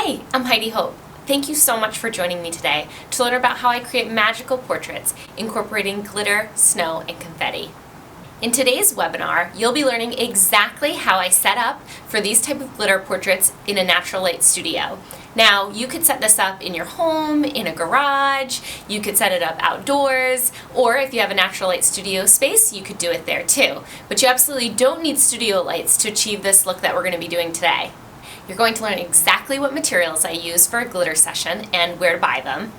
Hey, I'm Heidi Hope. Thank you so much for joining me today to learn about how I create magical portraits incorporating glitter, snow, and confetti. In today's webinar, you'll be learning exactly how I set up for these type of glitter portraits in a natural light studio. Now, you could set this up in your home, in a garage, you could set it up outdoors, or if you have a natural light studio space, you could do it there too. But you absolutely don't need studio lights to achieve this look that we're going to be doing today. You're going to learn exactly what materials I use for a glitter session and where to buy them.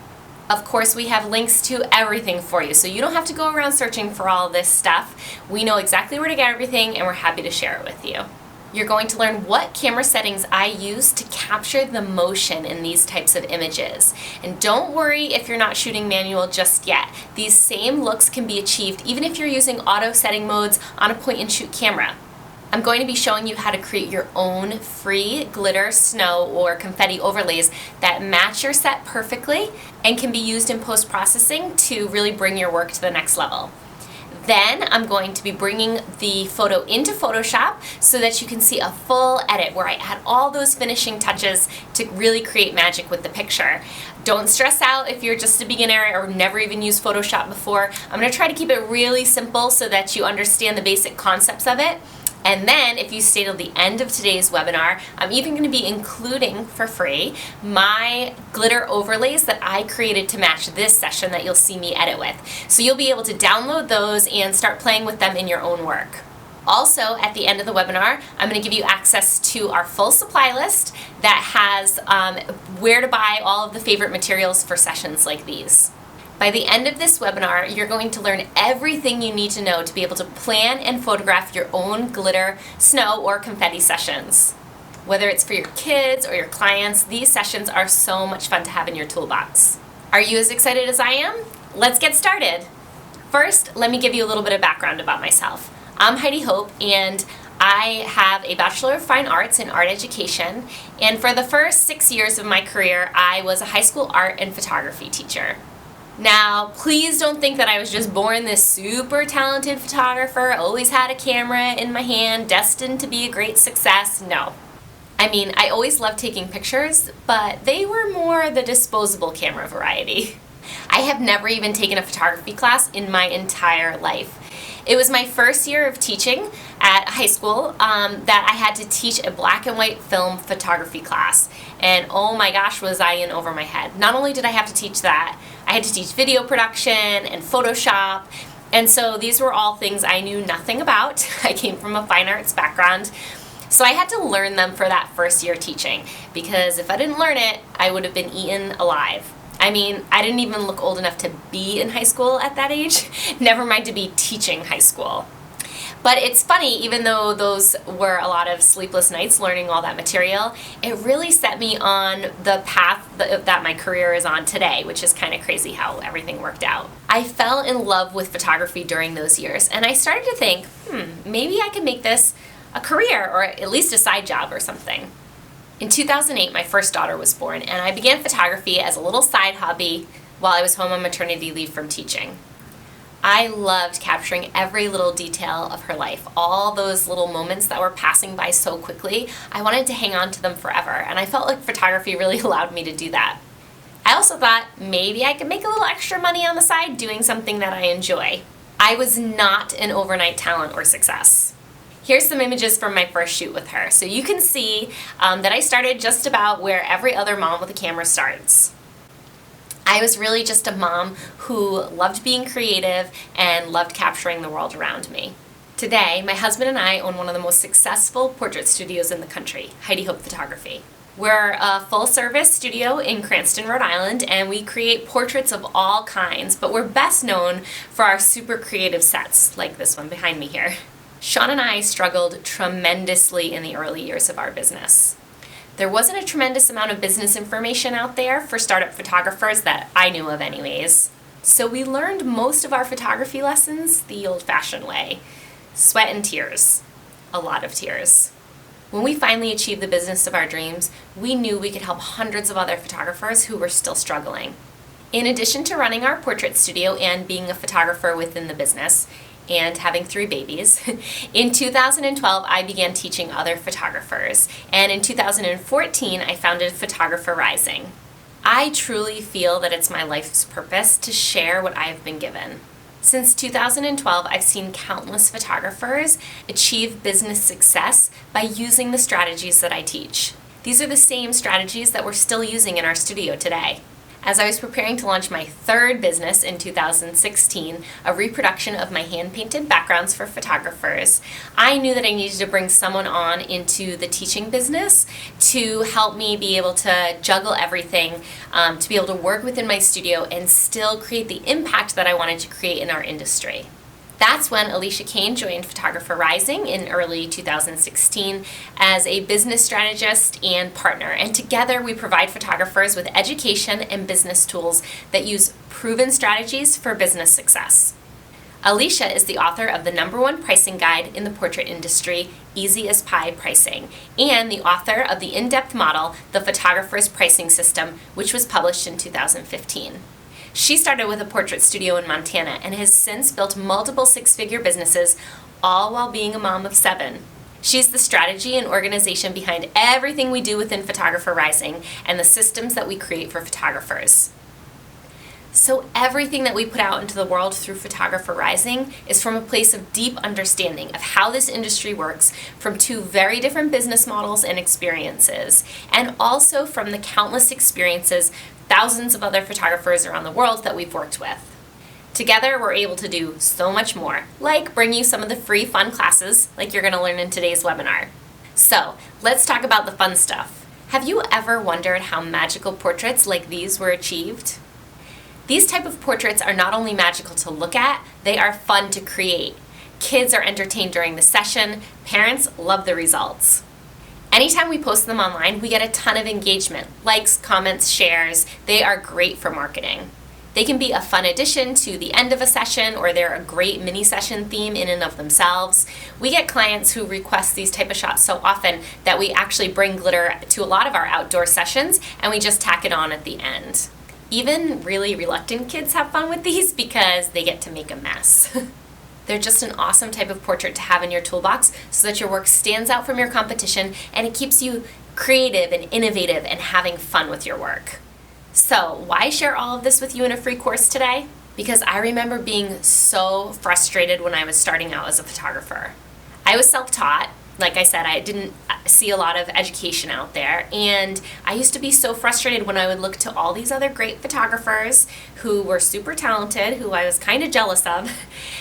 Of course, we have links to everything for you, so you don't have to go around searching for all this stuff. We know exactly where to get everything, and we're happy to share it with you. You're going to learn what camera settings I use to capture the motion in these types of images. And don't worry if you're not shooting manual just yet. These same looks can be achieved even if you're using auto setting modes on a point-and-shoot camera. I'm going to be showing you how to create your own free glitter, snow, or confetti overlays that match your set perfectly and can be used in post-processing to really bring your work to the next level. Then I'm going to be bringing the photo into Photoshop so that you can see a full edit where I add all those finishing touches to really create magic with the picture. Don't stress out if you're just a beginner or never even used Photoshop before. I'm going to try to keep it really simple so that you understand the basic concepts of it. And then, if you stay till the end of today's webinar, I'm even going to be including for free my glitter overlays that I created to match this session that you'll see me edit with. So you'll be able to download those and start playing with them in your own work. Also, at the end of the webinar, I'm going to give you access to our full supply list that has where to buy all of the favorite materials for sessions like these. By the end of this webinar, you're going to learn everything you need to know to be able to plan and photograph your own glitter, snow, or confetti sessions. Whether it's for your kids or your clients, these sessions are so much fun to have in your toolbox. Are you as excited as I am? Let's get started. First, let me give you a little bit of background about myself. I'm Heidi Hope, and I have a Bachelor of Fine Arts in Art Education, and for the first 6 years of my career, I was a high school art and photography teacher. Now, please don't think that I was just born this super talented photographer, always had a camera in my hand, destined to be a great success. No. I mean, I always loved taking pictures, but they were more the disposable camera variety. I have never even taken a photography class in my entire life. It was my first year of teaching at high school that I had to teach a black and white film photography class. And oh my gosh, was I in over my head. Not only did I have to teach that, I had to teach video production and Photoshop. And so these were all things I knew nothing about. I came from a fine arts background. So I had to learn them for that first year teaching, because if I didn't learn it, I would have been eaten alive. I mean, I didn't even look old enough to be in high school at that age, never mind to be teaching high school. But it's funny, even though those were a lot of sleepless nights learning all that material, it really set me on the path that my career is on today, which is kind of crazy how everything worked out. I fell in love with photography during those years, and I started to think, maybe I could make this a career or at least a side job or something. In 2008, my first daughter was born, and I began photography as a little side hobby while I was home on maternity leave from teaching. I loved capturing every little detail of her life, all those little moments that were passing by so quickly. I wanted to hang on to them forever, and I felt like photography really allowed me to do that. I also thought maybe I could make a little extra money on the side doing something that I enjoy. I was not an overnight talent or success. Here's some images from my first shoot with her. So you can see that I started just about where every other mom with a camera starts. I was really just a mom who loved being creative and loved capturing the world around me. Today, my husband and I own one of the most successful portrait studios in the country, Heidi Hope Photography. We're a full-service studio in Cranston, Rhode Island, and we create portraits of all kinds, but we're best known for our super creative sets, like this one behind me here. Sean and I struggled tremendously in the early years of our business. There wasn't a tremendous amount of business information out there for startup photographers that I knew of anyways. So we learned most of our photography lessons the old-fashioned way. Sweat and tears. A lot of tears. When we finally achieved the business of our dreams, we knew we could help hundreds of other photographers who were still struggling. In addition to running our portrait studio and being a photographer within the business, and having 3 babies, in 2012 I began teaching other photographers, and in 2014 I founded Photographer Rising. I truly feel that it's my life's purpose to share what I have been given. Since 2012, I've seen countless photographers achieve business success by using the strategies that I teach. These are the same strategies that we're still using in our studio today. As I was preparing to launch my 3rd business in 2016, a reproduction of my hand-painted backgrounds for photographers, I knew that I needed to bring someone on into the teaching business to help me be able to juggle everything, to be able to work within my studio and still create the impact that I wanted to create in our industry. That's when Alicia Kane joined Photographer Rising in early 2016 as a business strategist and partner. And together we provide photographers with education and business tools that use proven strategies for business success. Alicia is the author of the #1 pricing guide in the portrait industry, Easy as Pie Pricing, and the author of the in-depth model, The Photographer's Pricing System, which was published in 2015. She started with a portrait studio in Montana and has since built multiple 6-figure businesses, all while being a mom of 7. She's the strategy and organization behind everything we do within Photographer Rising and the systems that we create for photographers. So everything that we put out into the world through Photographer Rising is from a place of deep understanding of how this industry works from 2 very different business models and experiences, and also from the countless experiences thousands of other photographers around the world that we've worked with. Together, we're able to do so much more, like bring you some of the free fun classes like you're going to learn in today's webinar. So, let's talk about the fun stuff. Have you ever wondered how magical portraits like these were achieved? These type of portraits are not only magical to look at, they are fun to create. Kids are entertained during the session, parents love the results. Anytime we post them online, we get a ton of engagement, likes, comments, shares. They are great for marketing. They can be a fun addition to the end of a session, or they're a great mini session theme in and of themselves. We get clients who request these type of shots so often that we actually bring glitter to a lot of our outdoor sessions and we just tack it on at the end. Even really reluctant kids have fun with these because they get to make a mess. They're just an awesome type of portrait to have in your toolbox so that your work stands out from your competition and it keeps you creative and innovative and having fun with your work. So, why share all of this with you in a free course today? Because I remember being so frustrated when I was starting out as a photographer. I was self-taught. Like I said, I didn't see a lot of education out there, and I used to be so frustrated when I would look to all these other great photographers who were super talented, who I was kind of jealous of,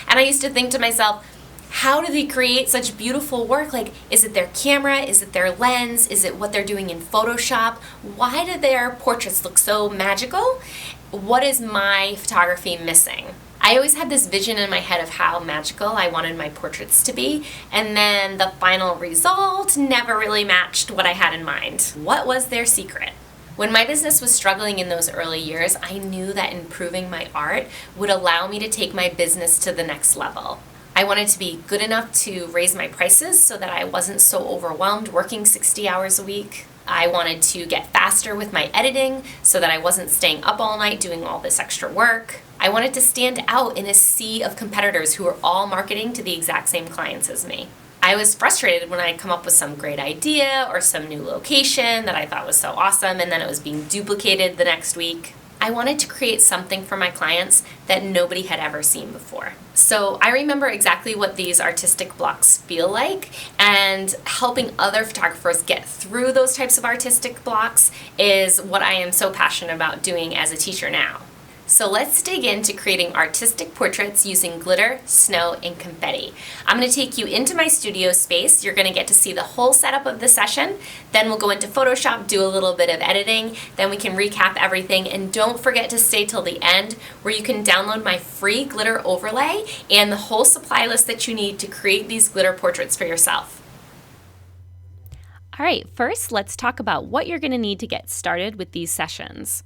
and I used to think to myself, how do they create such beautiful work? Like, is it their camera? Is it their lens? Is it what they're doing in Photoshop? Why do their portraits look so magical? What is my photography missing? I always had this vision in my head of how magical I wanted my portraits to be, and then the final result never really matched what I had in mind. What was their secret? When my business was struggling in those early years, I knew that improving my art would allow me to take my business to the next level. I wanted to be good enough to raise my prices so that I wasn't so overwhelmed working 60 hours a week. I wanted to get faster with my editing so that I wasn't staying up all night doing all this extra work. I wanted to stand out in a sea of competitors who were all marketing to the exact same clients as me. I was frustrated when I'd come up with some great idea or some new location that I thought was so awesome and then it was being duplicated the next week. I wanted to create something for my clients that nobody had ever seen before. So I remember exactly what these artistic blocks feel like, and helping other photographers get through those types of artistic blocks is what I am so passionate about doing as a teacher now. So let's dig into creating artistic portraits using glitter, snow, and confetti. I'm going to take you into my studio space. You're going to get to see the whole setup of the session. Then we'll go into Photoshop, do a little bit of editing. Then we can recap everything. And don't forget to stay till the end where you can download my free glitter overlay and the whole supply list that you need to create these glitter portraits for yourself. All right, first let's talk about what you're going to need to get started with these sessions.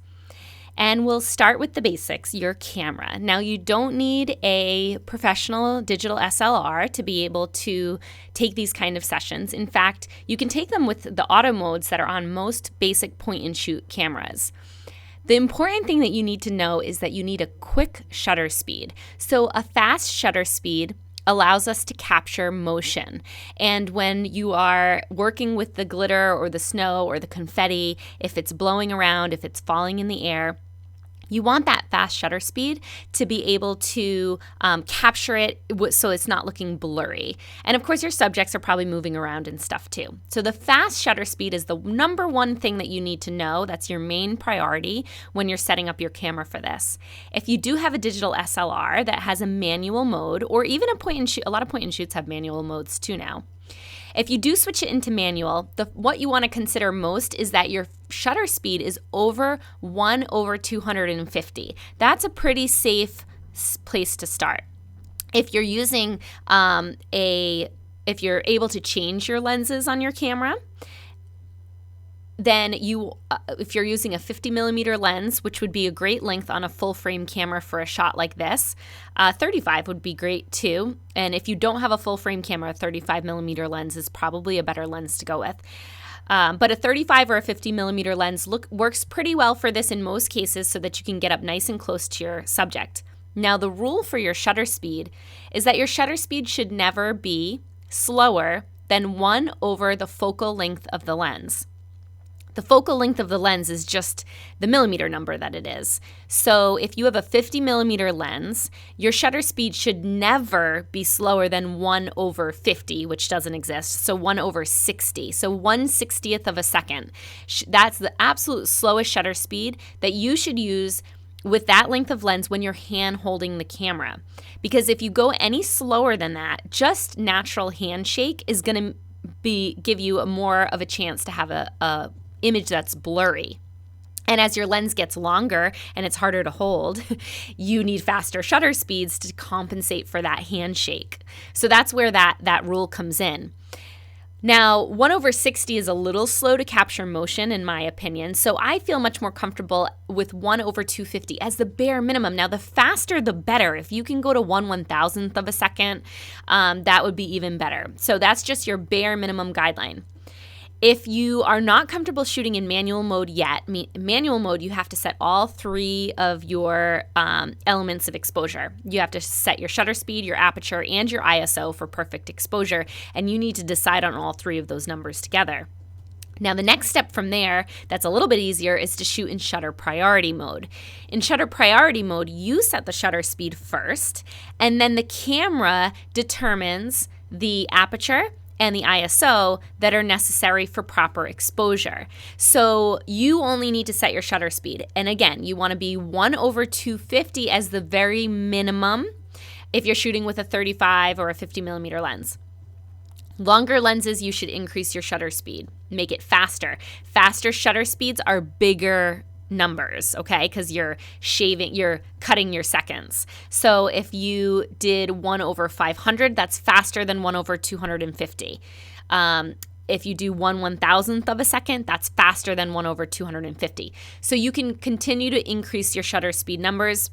And we'll start with the basics, your camera. Now, you don't need a professional digital SLR to be able to take these kind of sessions. In fact, you can take them with the auto modes that are on most basic point-and-shoot cameras. The important thing that you need to know is that you need a quick shutter speed. So a fast shutter speed allows us to capture motion. And when you are working with the glitter or the snow or the confetti, if it's blowing around, if it's falling in the air, you want that fast shutter speed to be able to capture it so it's not looking blurry. And of course, your subjects are probably moving around and stuff too. So the fast shutter speed is the number one thing that you need to know. That's your main priority when you're setting up your camera for this. If you do have a digital SLR that has a manual mode, or even a lot of point and shoots have manual modes too now. If you do switch it into manual, what you want to consider most is that your shutter speed is over 1/250. That's a pretty safe place to start. If you're using if you're able to change your lenses on your camera, then if you're using a 50 millimeter lens, which would be a great length on a full frame camera for a shot like this, 35 would be great too. And if you don't have a full frame camera, a 35 millimeter lens is probably a better lens to go with. But a 35 or a 50 millimeter lens works pretty well for this in most cases so that you can get up nice and close to your subject. Now, the rule for your shutter speed is that your shutter speed should never be slower than 1 over the focal length of the lens. The focal length of the lens is just the millimeter number that it is. So if you have a 50 millimeter lens, your shutter speed should never be slower than 1/50, which doesn't exist. So 1/60. So 1/60th of a second. That's the absolute slowest shutter speed that you should use with that length of lens when you're hand holding the camera. Because if you go any slower than that, just natural handshake is going to give you more of a chance to have a image that's blurry. And as your lens gets longer and it's harder to hold, you need faster shutter speeds to compensate for that handshake. So that's where that rule comes in. Now, 1/60 is a little slow to capture motion in my opinion, so I feel much more comfortable with 1/250 as the bare minimum. Now, the faster the better. If you can go to 1/1000th of a second, that would be even better. So that's just your bare minimum guideline. If you are not comfortable shooting in manual mode yet, manual mode, you have to set all 3 of your elements of exposure. You have to set your shutter speed, your aperture, and your ISO for perfect exposure, and you need to decide on all 3 of those numbers together. Now, the next step from there that's a little bit easier is to shoot in shutter priority mode. In shutter priority mode, you set the shutter speed first, and then the camera determines the aperture and the ISO that are necessary for proper exposure. So you only need to set your shutter speed. And again, you want to be 1/250 as the very minimum if you're shooting with a 35 or a 50 millimeter lens. Longer lenses, you should increase your shutter speed. Make it faster. Faster shutter speeds are bigger numbers, okay? Because you're cutting your seconds. So if you did 1/500, that's faster than 1/250. If you do 1/1000th of a second, that's faster than 1/250. So you can continue to increase your shutter speed numbers.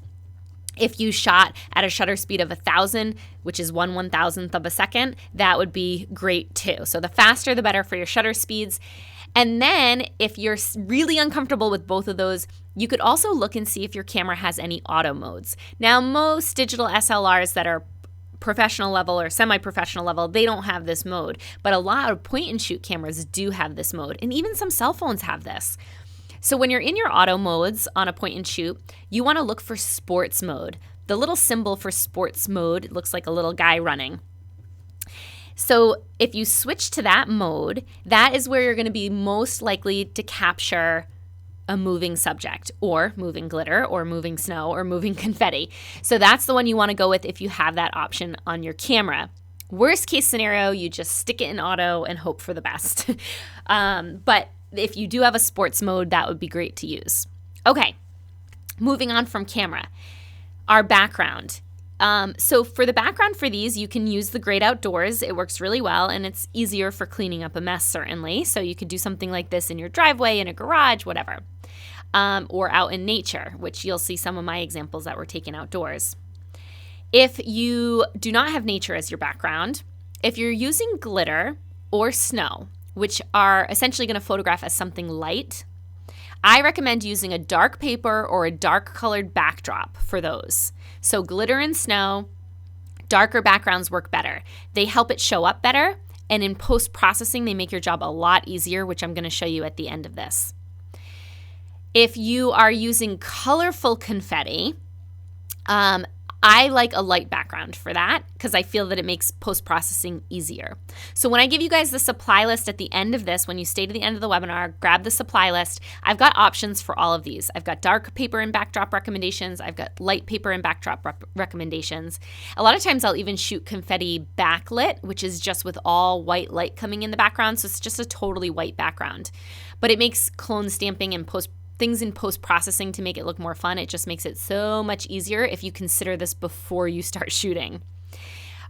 If you shot at a shutter speed of 1,000, which is 1/1000th of a second, that would be great too. So the faster, the better for your shutter speeds. And then if you're really uncomfortable with both of those, you could also look and see if your camera has any auto modes. Now, most digital SLRs that are professional level or semi-professional level, they don't have this mode. But a lot of point and shoot cameras do have this mode. And even some cell phones have this. So when you're in your auto modes on a point and shoot, you want to look for sports mode. The little symbol for sports mode looks like a little guy running. So if you switch to that mode, that is where you're going to be most likely to capture a moving subject or moving glitter or moving snow or moving confetti. So that's the one you want to go with if you have that option on your camera. Worst case scenario, you just stick it in auto and hope for the best. But if you do have a sports mode, that would be great to use. Okay, moving on from camera. Our background. So for the background for these, you can use the Great Outdoors. It works really well, and it's easier for cleaning up a mess, certainly. So you could do something like this in your driveway, in a garage, whatever. Or out in nature, which you'll see some of my examples that were taken outdoors. If you do not have nature as your background, if you're using glitter or snow, which are essentially going to photograph as something light, I recommend using a dark paper or a dark colored backdrop for those. So glitter and snow, Darker backgrounds work better. They help it show up better, and in post-processing, they make your job a lot easier, which I'm going to show you at the end of this. If you are using colorful confetti, I like a light background for that because I feel that it makes post-processing easier. So when I give you guys the supply list at the end of this, when you stay to the end of the webinar, grab the supply list. I've got options for all of these. I've got dark paper and backdrop recommendations. I've got light paper and backdrop recommendations. A lot of times I'll even shoot confetti backlit, which is just with all white light coming in the background. So it's just a totally white background. But it makes clone stamping and things in post-processing to make it look more fun. It just makes it so much easier if you consider this before you start shooting.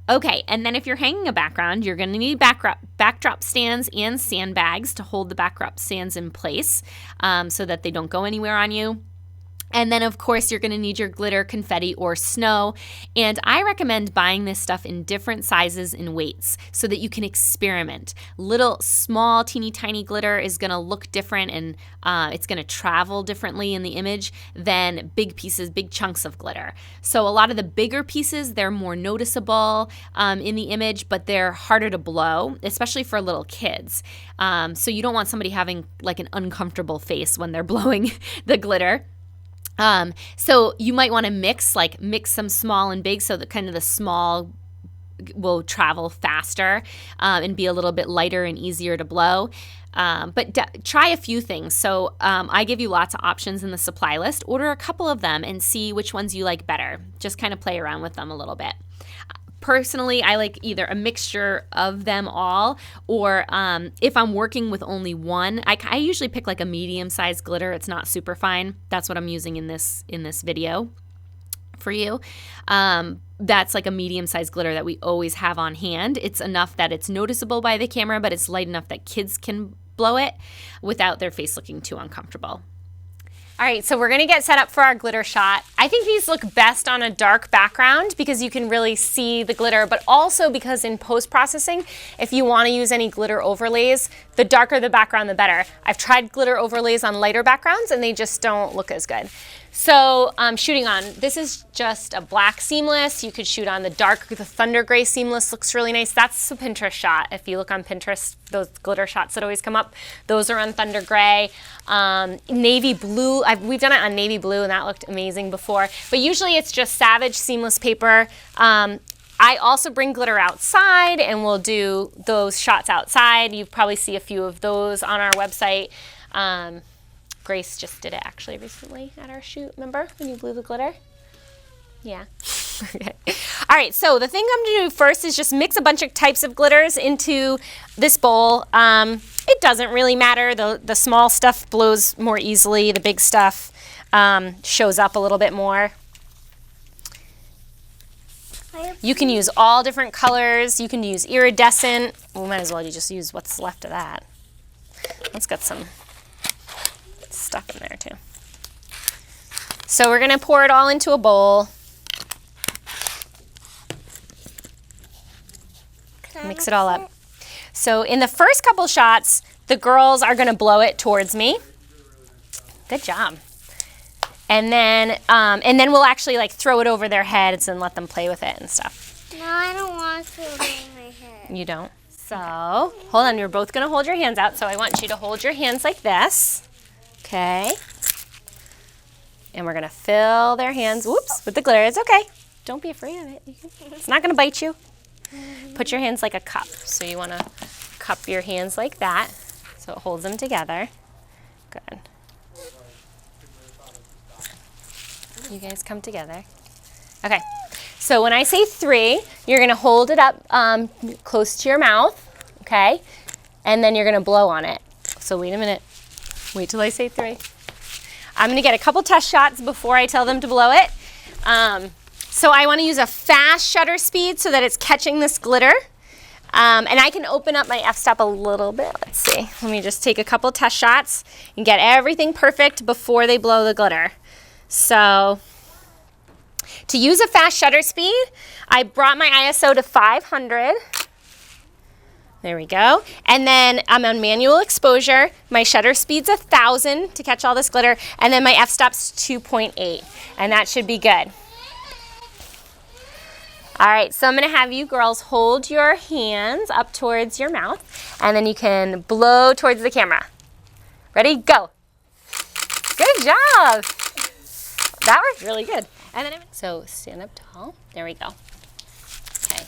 Okay, and then if you're hanging a background, you're going to need backdrop stands and sandbags to hold the backdrop stands in place so that they don't go anywhere on you. And then, of course, you're going to need your glitter, confetti, or snow. And I recommend buying this stuff in different sizes and weights so that you can experiment. Little, small, teeny tiny glitter is going to look different, and it's going to travel differently in the image than big pieces, big chunks of glitter. So a lot of the bigger pieces, they're more noticeable in the image, but they're harder to blow, especially for little kids. So you don't want somebody having like an uncomfortable face when they're blowing the glitter. So you might want to mix some small and big so that kind of the small will travel faster and be a little bit lighter and easier to blow. But try a few things. So I give you lots of options in the supply list. Order a couple of them and see which ones you like better. Just kind of play around with them a little bit. Personally, I like either a mixture of them all, or if I'm working with only one, I usually pick like a medium-sized glitter. It's not super fine. That's what I'm using in this video for you. That's like a medium-sized glitter that we always have on hand. It's enough that it's noticeable by the camera, but it's light enough that kids can blow it without their face looking too uncomfortable. All right, so we're gonna get set up for our glitter shot. I think these look best on a dark background because you can really see the glitter, but also because in post-processing, if you wanna use any glitter overlays, the darker the background, the better. I've tried glitter overlays on lighter backgrounds and they just don't look as good. So shooting on, this is just a black seamless. You could shoot on the thunder gray seamless looks really nice. That's a Pinterest shot. If you look on Pinterest, those glitter shots that always come up, those are on thunder gray. Navy blue, we've done it on navy blue and that looked amazing before. But usually it's just Savage seamless paper. I also bring glitter outside and we'll do those shots outside. You probably see a few of those on our website. Grace just did it actually recently at our shoot, remember when you blew the glitter? Yeah. Okay. All right, so the thing I'm gonna do first is just mix a bunch of types of glitters into this bowl. It doesn't really matter. The small stuff blows more easily. The big stuff shows up a little bit more. You can use all different colors. You can use iridescent. We might as well just use what's left of that. Let's get some stuff in there too. So we're gonna pour it all into a bowl. Mix it all up. So in the first couple shots, the girls are gonna blow it towards me. Good job. And then we'll actually like throw it over their heads and let them play with it and stuff. No, I don't want to throw it over my head. You don't? So hold on, you're both gonna hold your hands out. So I want you to hold your hands like this. Okay. And we're gonna fill their hands, whoops, with the glitter. It's okay. Don't be afraid of it. It's not gonna bite you. Put your hands like a cup. So you wanna cup your hands like that so it holds them together. Good. You guys come together. Okay. So when I say 3, you're gonna hold it up close to your mouth, okay? And then you're gonna blow on it. So wait a minute. Wait till I say 3. I'm gonna get a couple test shots before I tell them to blow it. So I wanna use a fast shutter speed so that it's catching this glitter. And I can open up my f-stop a little bit. Let's see, let me just take a couple test shots and get everything perfect before they blow the glitter. So to use a fast shutter speed, I brought my ISO to 500. There we go. And then I'm on manual exposure. My shutter speed's 1,000 to catch all this glitter. And then my f-stop's 2.8. And that should be good. All right, so I'm gonna have you girls hold your hands up towards your mouth, and then you can blow towards the camera. Ready, go. Good job. That worked really good. And then so stand up tall. There we go. Okay.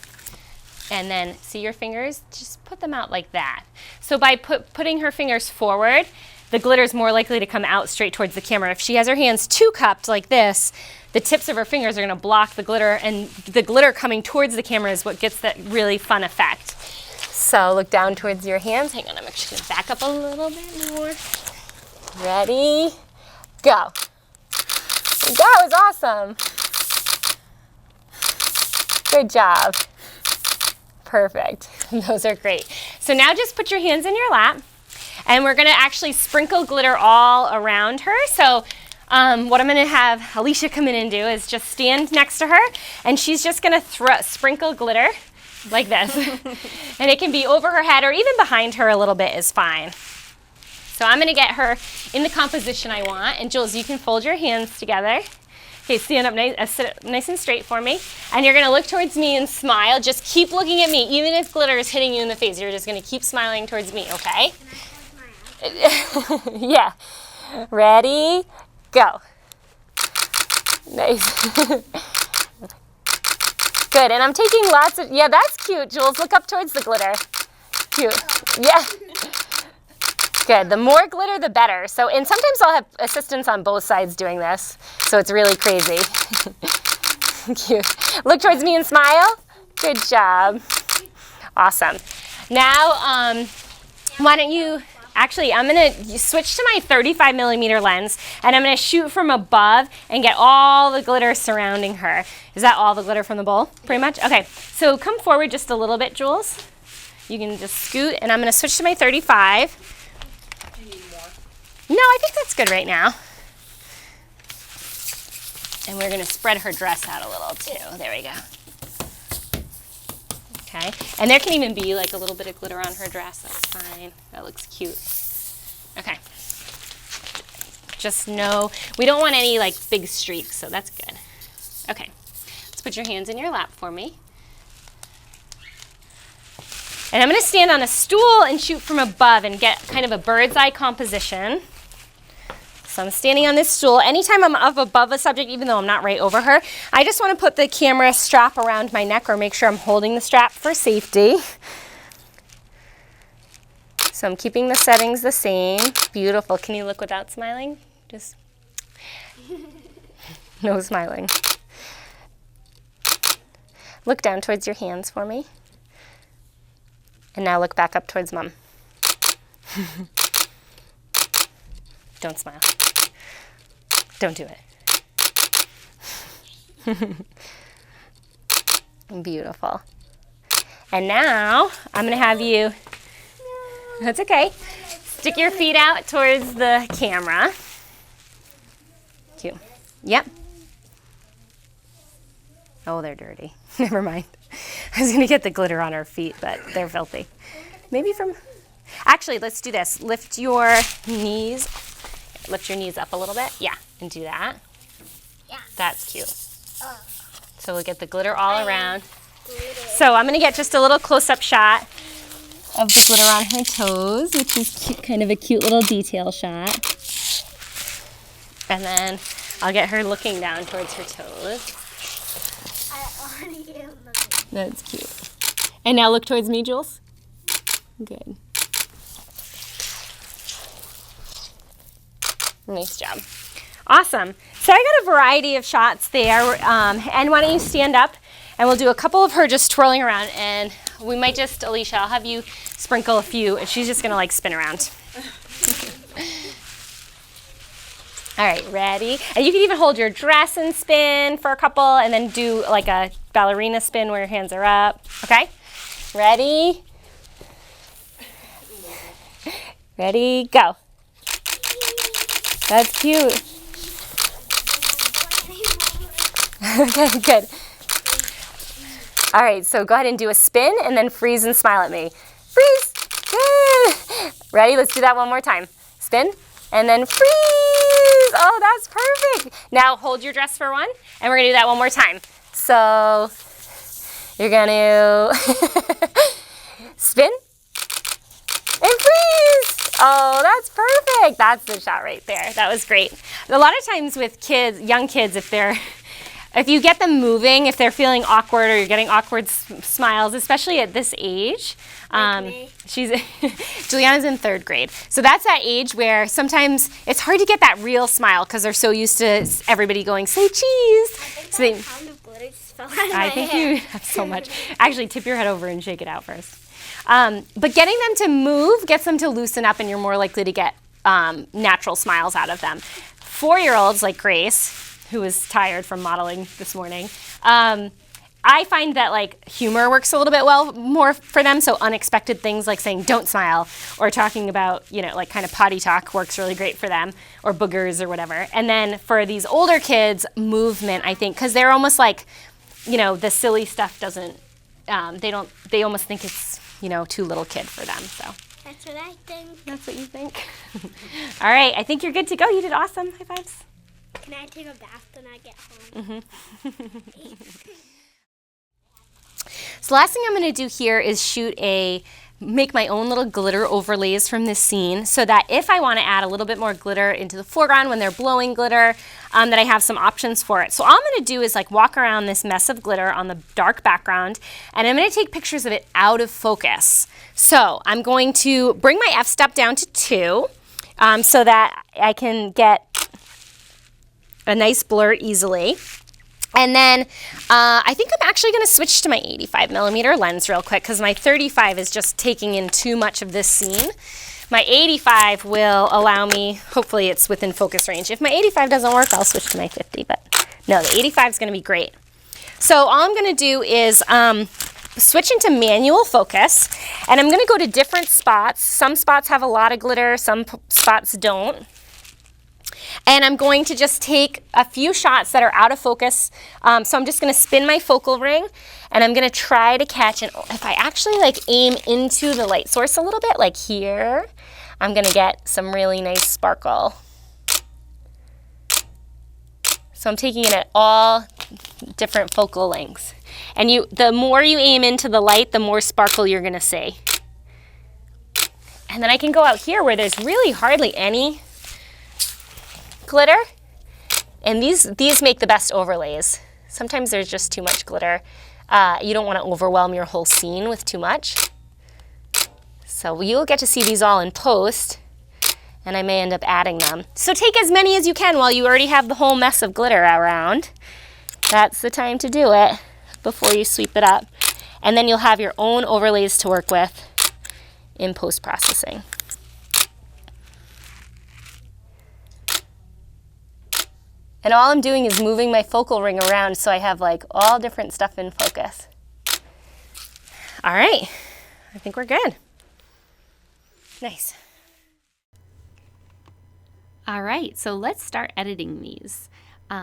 And then see your fingers, just put them out like that. So by putting her fingers forward, the glitter is more likely to come out straight towards the camera. If she has her hands too cupped like this, the tips of her fingers are going to block the glitter, and the glitter coming towards the camera is what gets that really fun effect. So look down towards your hands. Hang on, I'm actually going to back up a little bit more. Ready, go. That was awesome. Good job. Perfect. Those are great. So now just put your hands in your lap, and we're going to actually sprinkle glitter all around her. So what I'm going to have Alicia come in and do is just stand next to her, and she's just going to sprinkle glitter like this. And it can be over her head or even behind her a little bit is fine. So I'm going to get her in the composition I want. And Jules, you can fold your hands together. Okay, stand up nice and straight for me. And you're going to look towards me and smile. Just keep looking at me. Even if glitter is hitting you in the face, you're just going to keep smiling towards me, okay? Yeah. Ready? Go. Nice. Good, and I'm taking lots of, yeah, that's cute, Jules. Look up towards the glitter. Cute. Yeah. Good, the more glitter, the better. So, and sometimes I'll have assistants on both sides doing this, so it's really crazy. Cute. Look towards me and smile. Good job. Awesome. Now, why don't you, actually, I'm going to switch to my 35 millimeter lens, and I'm going to shoot from above and get all the glitter surrounding her. Is that all the glitter from the bowl, pretty much? Okay, so come forward just a little bit, Jules. You can just scoot, and I'm going to switch to my 35. Do you need more? No, I think that's good right now. And we're going to spread her dress out a little, too. There we go. Okay, and there can even be like a little bit of glitter on her dress. That's fine. That looks cute. Okay. Just know we don't want any like big streaks, so that's good. Okay, let's put your hands in your lap for me. And I'm going to stand on a stool and shoot from above and get kind of a bird's eye composition. So I'm standing on this stool. Anytime I'm up above a subject, even though I'm not right over her, I just want to put the camera strap around my neck or make sure I'm holding the strap for safety. So I'm keeping the settings the same. Beautiful. Can you look without smiling? Just no smiling. Look down towards your hands for me. And now look back up towards Mom. Don't smile. Don't do it. Beautiful. And now I'm going to have you, that's okay, stick your feet out towards the camera. Cute. Yep. Oh, they're dirty. Never mind. I was going to get the glitter on her feet, but they're filthy. Maybe from, actually, let's do this. Lift your knees. Lift your knees up a little bit. Yeah, and do that. Yeah. That's cute. So we'll get the glitter all around. So I'm going to get just a little close-up shot of the glitter on her toes, which is cute, kind of a cute little detail shot. And then I'll get her looking down towards her toes. I already am. That's cute. And now look towards me, Jules. Good. Nice job. Awesome. So I got a variety of shots there. And why don't you stand up and we'll do a couple of her just twirling around, and we might just, Alicia, I'll have you sprinkle a few. She's just going to like spin around. All right, ready? And you can even hold your dress and spin for a couple and then do like a ballerina spin where your hands are up. Okay? Ready? Ready, go. That's cute. Okay, good. All right, so go ahead and do a spin and then freeze and smile at me. Freeze. Good. Ready? Let's do that one more time. Spin and then freeze. Oh, that's perfect. Now hold your dress for one, and we're gonna do that one more time. So You're going to spin and freeze. Oh, that's perfect. That's the shot right there. That was great. A lot of times with kids, young kids, if you get them moving, if they're feeling awkward or you're getting awkward smiles, especially at this age, Juliana's in 3rd grade. So that's that age where sometimes it's hard to get that real smile because they're so used to everybody going, say cheese. I think you have so much. Actually, tip your head over and shake it out first. But getting them to move gets them to loosen up, and you're more likely to get natural smiles out of them. 4-year-olds like Grace, who was tired from modeling this morning, I find that like humor works a little bit more for them. So unexpected things like saying don't smile or talking about, like kind of potty talk works really great for them, or boogers or whatever. And then for these older kids, movement, I think, because they're almost like, the silly stuff doesn't, they almost think it's, too little kid for them. So that's what I think. That's what you think. All right, I think you're good to go. You did awesome. High fives. Can I take a bath when I get home? So last thing I'm going to do here is make my own little glitter overlays from this scene so that if I want to add a little bit more glitter into the foreground when they're blowing glitter, that I have some options for it. So all I'm going to do is like walk around this mess of glitter on the dark background, and I'm going to take pictures of it out of focus. So I'm going to bring my f-stop down to 2 so that I can get a nice blur easily. And then I think I'm actually going to switch to my 85mm lens real quick because my 35 is just taking in too much of this scene. My 85 will allow me, hopefully it's within focus range. If my 85 doesn't work, I'll switch to my 50, but no, the 85 is going to be great. So all I'm going to do is switch into manual focus, and I'm going to go to different spots. Some spots have a lot of glitter, some spots don't. And I'm going to just take a few shots that are out of focus. So I'm just going to spin my focal ring, and I'm going to try to catch, and if I actually like aim into the light source a little bit, like here, I'm going to get some really nice sparkle. So I'm taking it at all different focal lengths. And the more you aim into the light, the more sparkle you're going to see. And then I can go out here where there's really hardly any glitter, and these make the best overlays. Sometimes there's just too much glitter. You don't want to overwhelm your whole scene with too much. So you'll get to see these all in post, and I may end up adding them. So take as many as you can while you already have the whole mess of glitter around. That's the time to do it before you sweep it up. And then you'll have your own overlays to work with in post-processing. And all I'm doing is moving my focal ring around so I have like all different stuff in focus. All right, I think we're good. Nice. All right, so let's start editing these.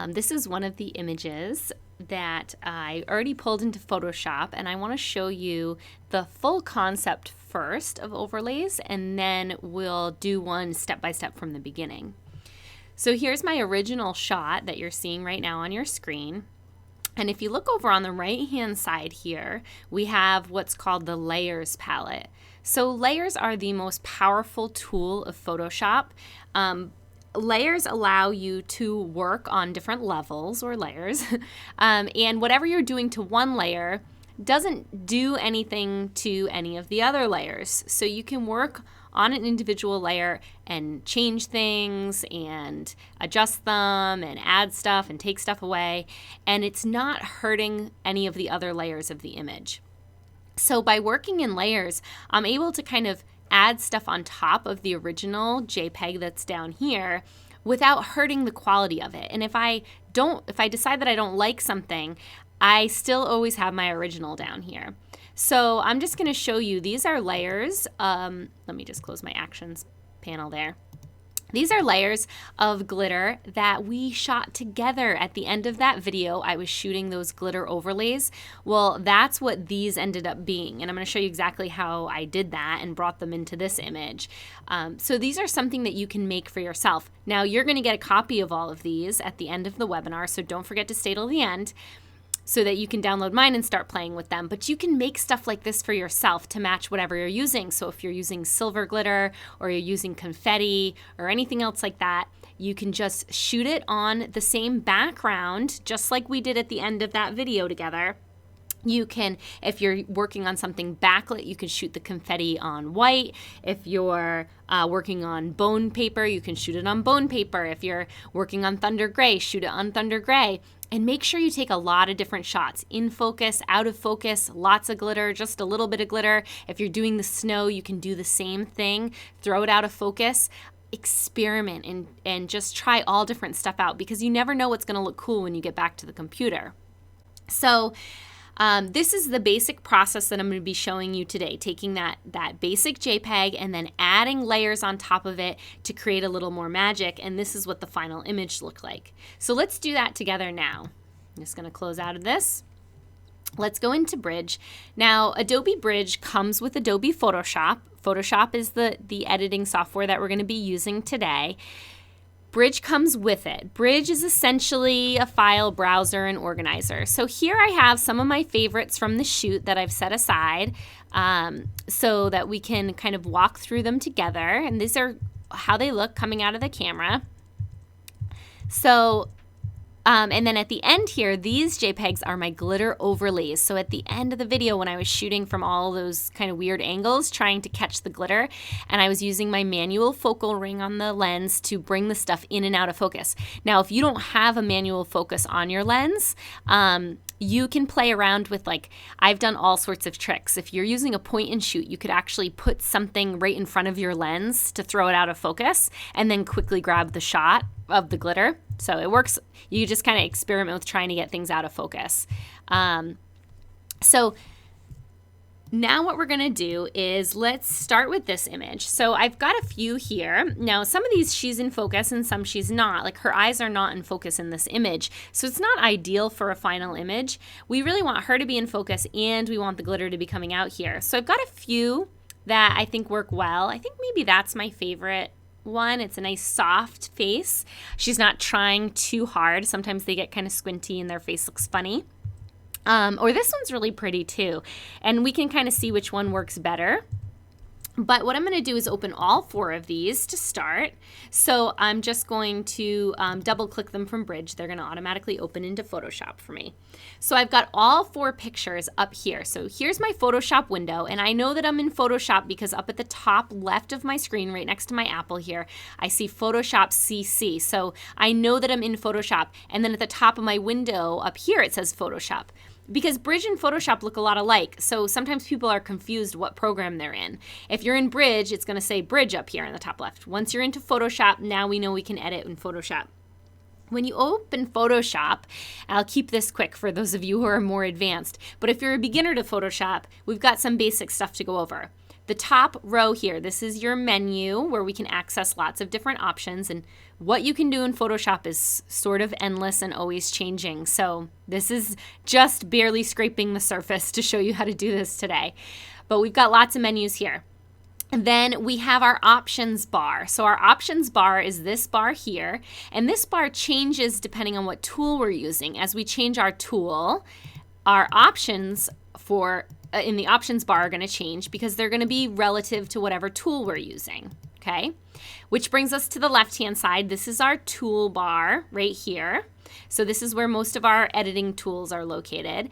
This is one of the images that I already pulled into Photoshop, and I want to show you the full concept first of overlays, and then we'll do one step by step from the beginning. So here's my original shot that you're seeing right now on your screen. And if you look over on the right-hand side here, we have what's called the layers palette. So layers are the most powerful tool of Photoshop. Layers allow you to work on different levels or layers. And whatever you're doing to one layer doesn't do anything to any of the other layers. So you can work on an individual layer and change things and adjust them and add stuff and take stuff away, and it's not hurting any of the other layers of the image. So by working in layers, I'm able to kind of add stuff on top of the original JPEG that's down here without hurting the quality of it. And if I decide that I don't like something, I still always have my original down here. So I'm just going to show you, these are layers. Let me just close my actions panel there. These are layers of glitter that we shot together at the end of that video. I was shooting those glitter overlays. Well, that's what these ended up being. And I'm going to show you exactly how I did that and brought them into this image. So these are something that you can make for yourself. Now, you're going to get a copy of all of these at the end of the webinar, so don't forget to stay till the end. so that you can download mine and start playing with them. But you can make stuff like this for yourself to match whatever you're using. So if you're using silver glitter or you're using confetti or anything else like that, you can just shoot it on the same background, just like we did at the end of that video together. You can, if you're working on something backlit, you can shoot the confetti on white. If you're working on bone paper, you can shoot it on bone paper. If you're working on thunder gray, shoot it on thunder gray. And make sure you take a lot of different shots. In focus, out of focus, lots of glitter, just a little bit of glitter. If you're doing the snow, you can do the same thing. Throw it out of focus. Experiment and just try all different stuff out, because you never know what's going to look cool when you get back to the computer. So this is the basic process that I'm going to be showing you today, taking that basic JPEG and then adding layers on top of it to create a little more magic, and this is what the final image looked like. So let's do that together now. I'm just going to close out of this. Let's go into Bridge. Now, Adobe Bridge comes with Adobe Photoshop. Photoshop is the editing software that we're going to be using today. Bridge comes with it. Bridge is essentially a file browser and organizer. So here I have some of my favorites from the shoot that I've set aside so that we can kind of walk through them together. And these are how they look coming out of the camera. So and then at the end here, these JPEGs are my glitter overlays. So at the end of the video, when I was shooting from all those kind of weird angles, trying to catch the glitter, and I was using my manual focal ring on the lens to bring the stuff in and out of focus. Now, if you don't have a manual focus on your lens, you can play around with, like, I've done all sorts of tricks. If you're using a point and shoot, you could actually put something right in front of your lens to throw it out of focus and then quickly grab the shot of the glitter. So it works. You just kind of experiment with trying to get things out of focus. So now what we're going to do is let's start with this image. So I've got a few here. Now, some of these she's in focus and some she's not. Like, her eyes are not in focus in this image. So it's not ideal for a final image. We really want her to be in focus and we want the glitter to be coming out here. So I've got a few that I think work well. I think maybe that's my favorite one. It's a nice soft face. She's not trying too hard. Sometimes they get kind of squinty and their face looks funny. Or this one's really pretty too. And we can kind of see which one works better. But what I'm going to do is open all 4 of these to start. So I'm just going to double click them from Bridge. They're going to automatically open into Photoshop for me. So I've got all 4 pictures up here. So here's my Photoshop window. And I know that I'm in Photoshop because up at the top left of my screen, right next to my apple here, I see Photoshop CC. So I know that I'm in Photoshop. And then at the top of my window up here, it says Photoshop. Because Bridge and Photoshop look a lot alike, so sometimes people are confused what program they're in. If you're in Bridge, it's going to say Bridge up here in the top left. Once you're into Photoshop, now we know we can edit in Photoshop. When you open Photoshop, I'll keep this quick for those of you who are more advanced, but if you're a beginner to Photoshop, we've got some basic stuff to go over. The top row here, this is your menu where we can access lots of different options, and what you can do in Photoshop is sort of endless and always changing. So this is just barely scraping the surface to show you how to do this today. But we've got lots of menus here. And then we have our options bar. So our options bar is this bar here, and this bar changes depending on what tool we're using. As we change our tool, our options in the options bar are going to change because they're going to be relative to whatever tool we're using, okay? Which brings us to the left-hand side. This is our toolbar right here. So this is where most of our editing tools are located.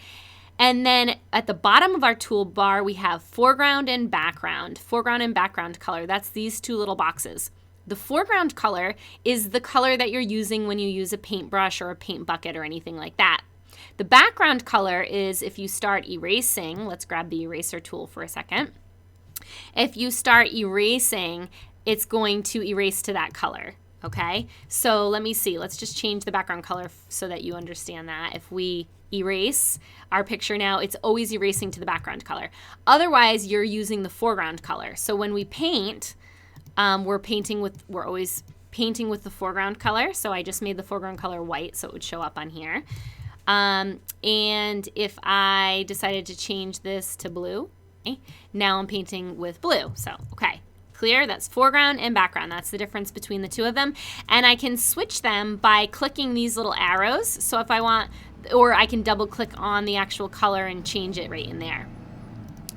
And then at the bottom of our toolbar, we have foreground and background. Foreground and background color, that's these 2 little boxes. The foreground color is the color that you're using when you use a paintbrush or a paint bucket or anything like that. The background color is if you start erasing. Let's grab the eraser tool for a second. If you start erasing, it's going to erase to that color, okay? So let me see. Let's just change the background color so that you understand that. If we erase our picture now, it's always erasing to the background color. Otherwise, you're using the foreground color. So when we paint, we're always painting with the foreground color. So I just made the foreground color white so it would show up on here. And if I decided to change this to blue, okay, now I'm painting with blue. So, okay, clear? That's foreground and background. That's the difference between the 2 of them. And I can switch them by clicking these little arrows. So if I want or I can double click on the actual color and change it right in there.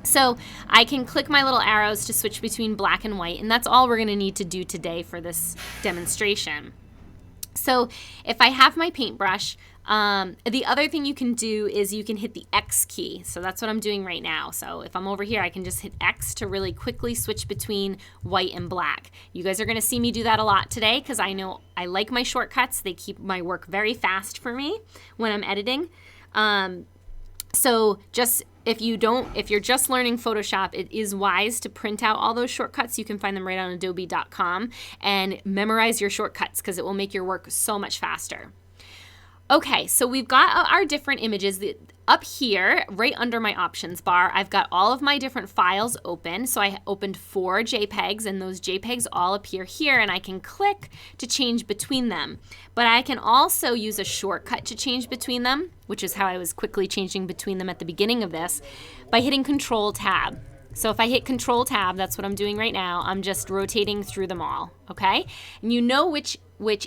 So I can click my little arrows to switch between black and white, and that's all we're going to need to do today for this demonstration. So if I have my paintbrush, the other thing you can do is you can hit the X key. So that's what I'm doing right now. So if I'm over here, I can just hit X to really quickly switch between white and black. You guys are going to see me do that a lot today because I know I like my shortcuts. They keep my work very fast for me when I'm editing. So just if you're just learning Photoshop, it is wise to print out all those shortcuts. You can find them right on adobe.com and memorize your shortcuts because it will make your work so much faster. Okay, so we've got our different images. Up here, right under my options bar, I've got all of my different files open. So I opened 4 JPEGs, and those JPEGs all appear here, and I can click to change between them. But I can also use a shortcut to change between them, which is how I was quickly changing between them at the beginning of this, by hitting Control-Tab. So if I hit Control-Tab, that's what I'm doing right now, I'm just rotating through them all, okay? And you know which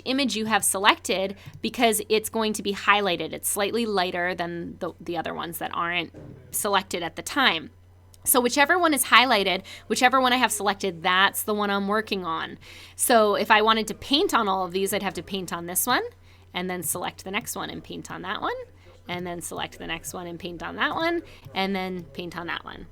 image you have selected because it's going to be highlighted. It's slightly lighter than the other ones that aren't selected at the time. So whichever one is highlighted, whichever one I have selected, that's the one I'm working on. So if I wanted to paint on all of these, I'd have to paint on this one and then select the next one and paint on that one, and then select the next one and paint on that one, and then paint on that one.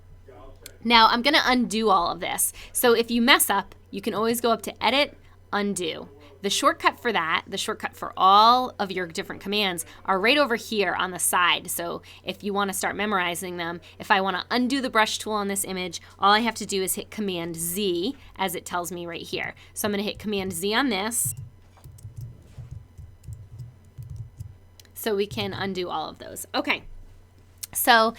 Now I'm going to undo all of this. So if you mess up, you can always go up to Edit, Undo. The shortcut for that, the shortcut for all of your different commands are right over here on the side. So if you want to start memorizing them, if I want to undo the brush tool on this image, all I have to do is hit Command Z as it tells me right here. So I'm going to hit Command Z on this so we can undo all of those. Okay, so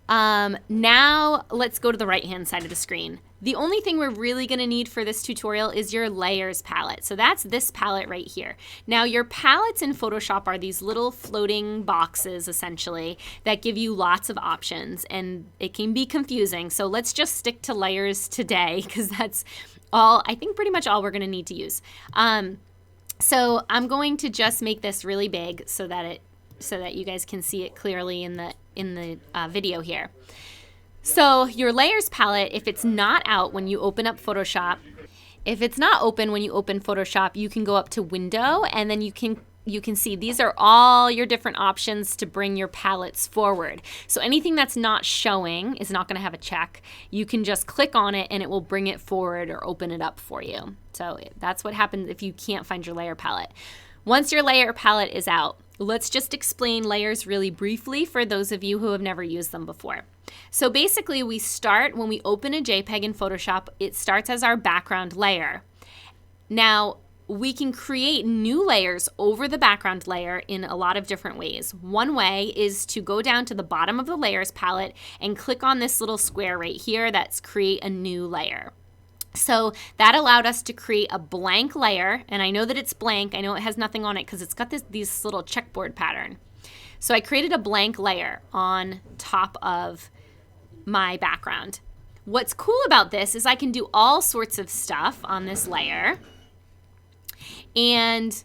now let's go to the right-hand side of the screen. The only thing we're really going to need for this tutorial is your layers palette. So that's this palette right here. Now your palettes in Photoshop are these little floating boxes essentially that give you lots of options, and it can be confusing. So let's just stick to layers today because that's all, I think pretty much all we're going to need to use. So I'm going to just make this really big so that you guys can see it clearly in the video here. So your layers palette, if it's not out when you open up Photoshop, if it's not open when you open Photoshop, you can go up to Window, and then you can see these are all your different options to bring your palettes forward. So anything that's not showing is not going to have a check. You can just click on it and it will bring it forward or open it up for you. So that's what happens if you can't find your layer palette. Once your layer palette is out, let's just explain layers really briefly for those of you who have never used them before. So basically we start, when we open a JPEG in Photoshop, it starts as our background layer. Now we can create new layers over the background layer in a lot of different ways. One way is to go down to the bottom of the layers palette and click on this little square right here that's create a new layer. So that allowed us to create a blank layer, and I know that it's blank. I know it has nothing on it because it's got this little checkboard pattern. So I created a blank layer on top of my background. What's cool about this is I can do all sorts of stuff on this layer, and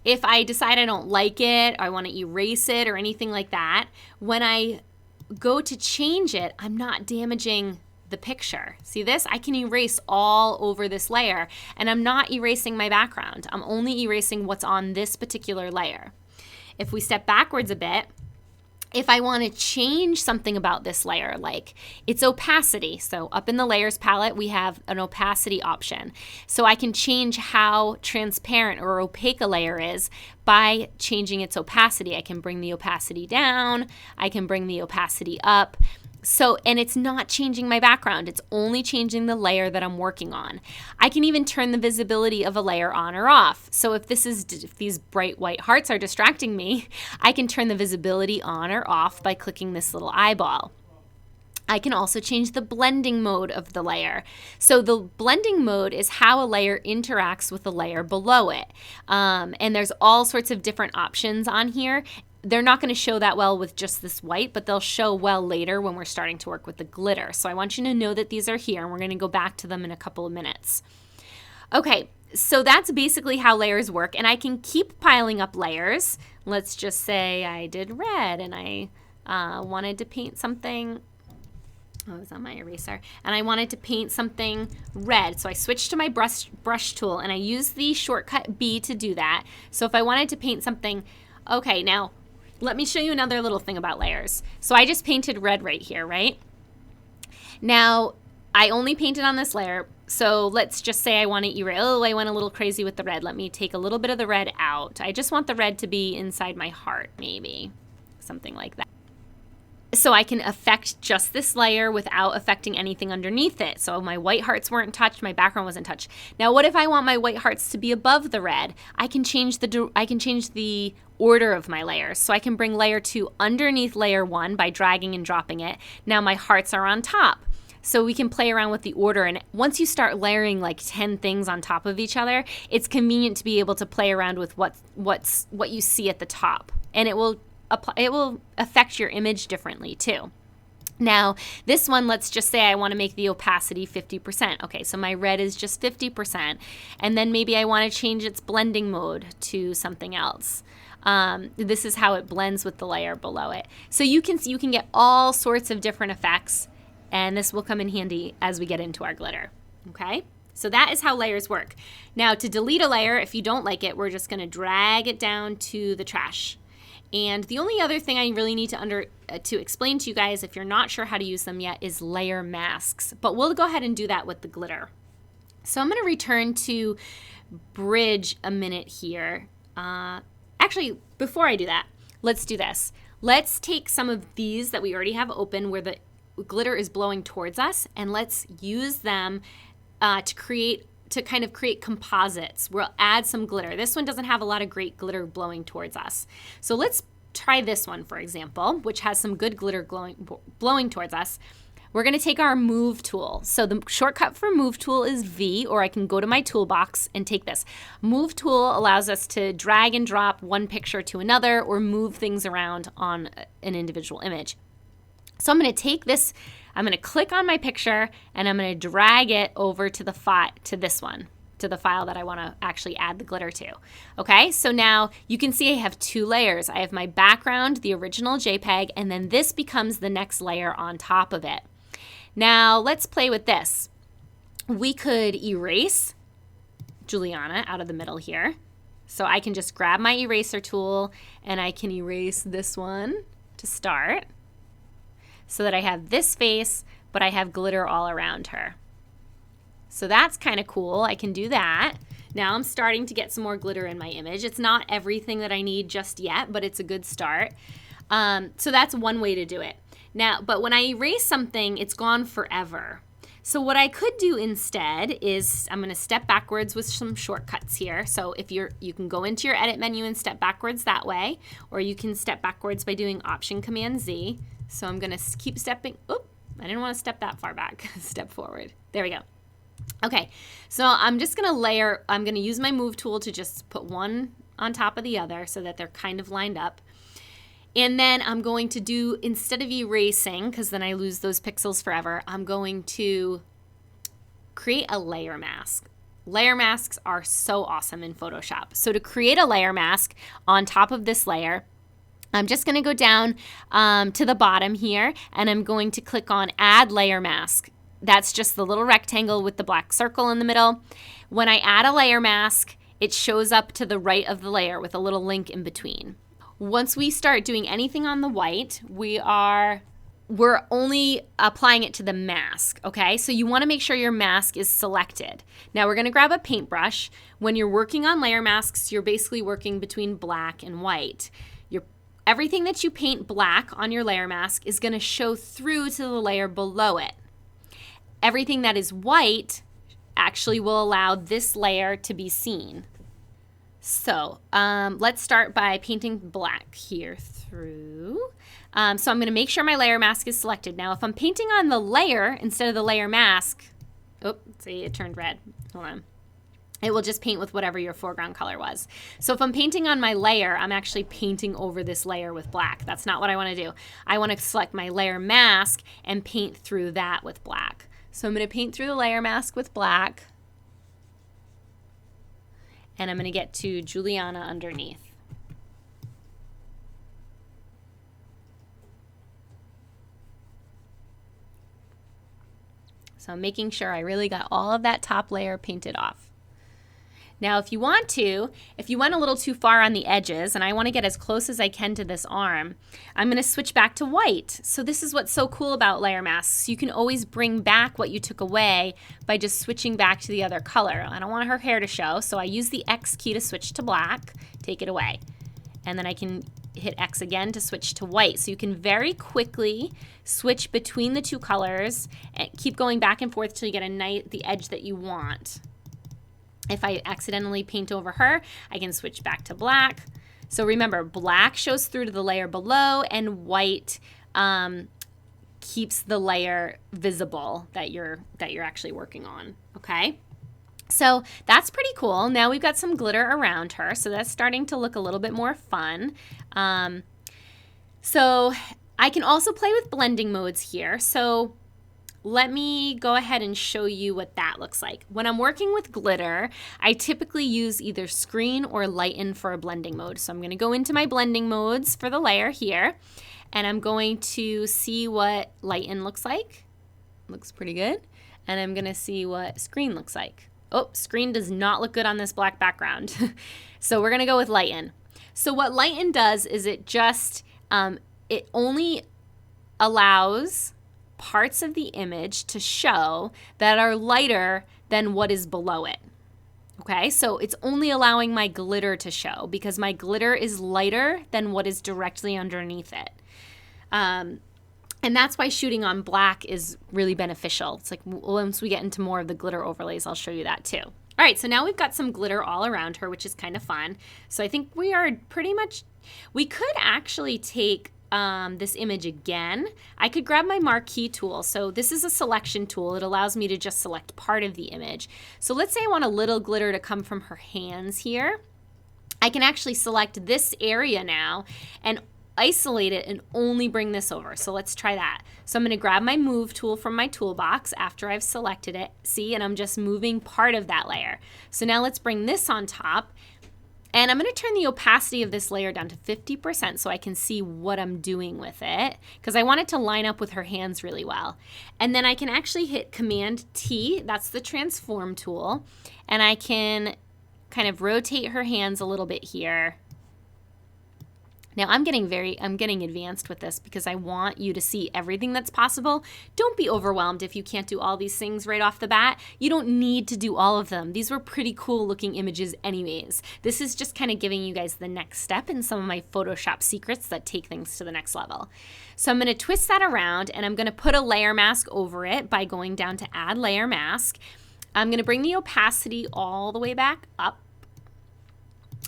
if I decide I don't like it, or I want to erase it or anything like that, when I go to change it, I'm not damaging the picture. See this? I can erase all over this layer, and I'm not erasing my background. I'm only erasing what's on this particular layer. If we step backwards a bit, if I want to change something about this layer, like its opacity, so up in the layers palette we have an opacity option. So I can change how transparent or opaque a layer is by changing its opacity. I can bring the opacity down, I can bring the opacity up. So, and it's not changing my background, it's only changing the layer that I'm working on. I can even turn the visibility of a layer on or off. So if these bright white hearts are distracting me, I can turn the visibility on or off by clicking this little eyeball. I can also change the blending mode of the layer. So the blending mode is how a layer interacts with the layer below it. And there's all sorts of different options on here. They're not going to show that well with just this white, but they'll show well later when we're starting to work with the glitter. So I want you to know that these are here, and we're going to go back to them in a couple of minutes. Okay, So that's basically how layers work, and I can keep piling up layers. Let's just say I did red and I wanted to paint something. Oh, it was on my eraser. And I wanted to paint something red. So I switched to my brush tool and I used the shortcut B to do that. So if I wanted to paint something, okay, now let me show you another little thing about layers. So I just painted red right here, right? Now, I only painted on this layer. So let's just say I want to erase. Oh, I went a little crazy with the red. Let me take a little bit of the red out. I just want the red to be inside my heart, maybe. Something like that. So I can affect just this layer without affecting anything underneath it. So my white hearts weren't touched, my background wasn't touched. Now what if I want my white hearts to be above the red? I can change the order of my layers. So I can bring layer 2 underneath layer 1 by dragging and dropping it. Now my hearts are on top. So we can play around with the order, and once you start layering like 10 things on top of each other, it's convenient to be able to play around with what you see at the top, and it will affect your image differently too. Now, this one, let's just say I want to make the opacity 50%. Okay, so my red is just 50%, and then maybe I want to change its blending mode to something else. This is how it blends with the layer below it. So you can get all sorts of different effects, and this will come in handy as we get into our glitter. Okay? So that is how layers work. Now, to delete a layer, if you don't like it, we're just going to drag it down to the trash. And the only other thing I really need to explain to you guys, if you're not sure how to use them yet, is layer masks. But we'll go ahead and do that with the glitter. So I'm going to return to bridge a minute here. Actually, before I do that, let's do this. Let's take some of these that we already have open where the glitter is blowing towards us, and let's use them to kind of create composites. We'll add some glitter. This one doesn't have a lot of great glitter blowing towards us. So let's try this one, for example, which has some good glitter blowing towards us. We're going to take our move tool. So the shortcut for move tool is V, or I can go to my toolbox and take this. Move tool allows us to drag and drop one picture to another or move things around on an individual image. So I'm going to take this, I'm going to click on my picture, and I'm going to drag it over to the file that I want to actually add the glitter to. Okay, so now you can see I have 2 layers. I have my background, the original JPEG, and then this becomes the next layer on top of it. Now let's play with this. We could erase Juliana out of the middle here. So I can just grab my eraser tool and I can erase this one to start, so that I have this face, but I have glitter all around her. So that's kind of cool. I can do that. Now I'm starting to get some more glitter in my image. It's not everything that I need just yet, but it's a good start. So that's one way to do it. Now, but when I erase something, it's gone forever. So what I could do instead is I'm going to step backwards with some shortcuts here. So if you can go into your edit menu and step backwards that way, or you can step backwards by doing Option Command Z. So I'm going to keep stepping. Oop, I didn't want to step that far back. Step forward. There we go. Okay, so I'm just going to layer. I'm going to use my move tool to just put one on top of the other so that they're kind of lined up. And then I'm going to do, instead of erasing, because then I lose those pixels forever, I'm going to create a layer mask. Layer masks are so awesome in Photoshop. So to create a layer mask on top of this layer, I'm just going to go down to the bottom here, and I'm going to click on Add Layer Mask. That's just the little rectangle with the black circle in the middle. When I add a layer mask, it shows up to the right of the layer with a little link in between. Once we start doing anything on the white, we're only applying it to the mask, okay? So you want to make sure your mask is selected. Now we're going to grab a paintbrush. When you're working on layer masks, you're basically working between black and white. Everything that you paint black on your layer mask is going to show through to the layer below it. Everything that is white actually will allow this layer to be seen. So let's start by painting black here through. So I'm going to make sure my layer mask is selected. Now if I'm painting on the layer instead of the layer mask, see, it turned red. Hold on. It will just paint with whatever your foreground color was. So if I'm painting on my layer, I'm actually painting over this layer with black. That's not what I want to do. I want to select my layer mask and paint through that with black. So I'm going to paint through the layer mask with black. And I'm going to get to Juliana underneath. So I'm making sure I really got all of that top layer painted off. Now, if you went a little too far on the edges, and I want to get as close as I can to this arm, I'm going to switch back to white. So this is what's so cool about layer masks. You can always bring back what you took away by just switching back to the other color. I don't want her hair to show, so I use the X key to switch to black, take it away. And then I can hit X again to switch to white. So you can very quickly switch between the two colors and keep going back and forth till you get the edge that you want. If I accidentally paint over her, I can switch back to black. So remember, black shows through to the layer below, and white keeps the layer visible that you're actually working on, okay? So that's pretty cool. Now we've got some glitter around her, so that's starting to look a little bit more fun. So I can also play with blending modes here. So let me go ahead and show you what that looks like. When I'm working with glitter, I typically use either screen or lighten for a blending mode. So I'm going to go into my blending modes for the layer here, and I'm going to see what lighten looks like. Looks pretty good. And I'm going to see what screen looks like. Oh, screen does not look good on this black background. So we're going to go with lighten. So what lighten does is it just, it only allows parts of the image to show that are lighter than what is below it. Okay, so it's only allowing my glitter to show because my glitter is lighter than what is directly underneath it. And that's why shooting on black is really beneficial. It's like once we get into more of the glitter overlays, I'll show you that too. All right, so now we've got some glitter all around her, which is kind of fun. So I think we are pretty much, we could actually take this image again. I could grab my marquee tool. So this is a selection tool. It allows me to just select part of the image. So let's say I want a little glitter to come from her hands here. I can actually select this area now and isolate it and only bring this over. So let's try that. So I'm going to grab my move tool from my toolbox after I've selected it. See, and I'm just moving part of that layer. So now let's bring this on top. And I'm going to turn the opacity of this layer down to 50% so I can see what I'm doing with it, because I want it to line up with her hands really well. And then I can actually hit Command T, that's the transform tool, and I can kind of rotate her hands a little bit here. Now I'm getting advanced with this because I want you to see everything that's possible. Don't be overwhelmed if you can't do all these things right off the bat. You don't need to do all of them. These were pretty cool looking images anyways. This is just kind of giving you guys the next step in some of my Photoshop secrets that take things to the next level. So I'm going to twist that around and I'm going to put a layer mask over it by going down to Add Layer Mask. I'm going to bring the opacity all the way back up.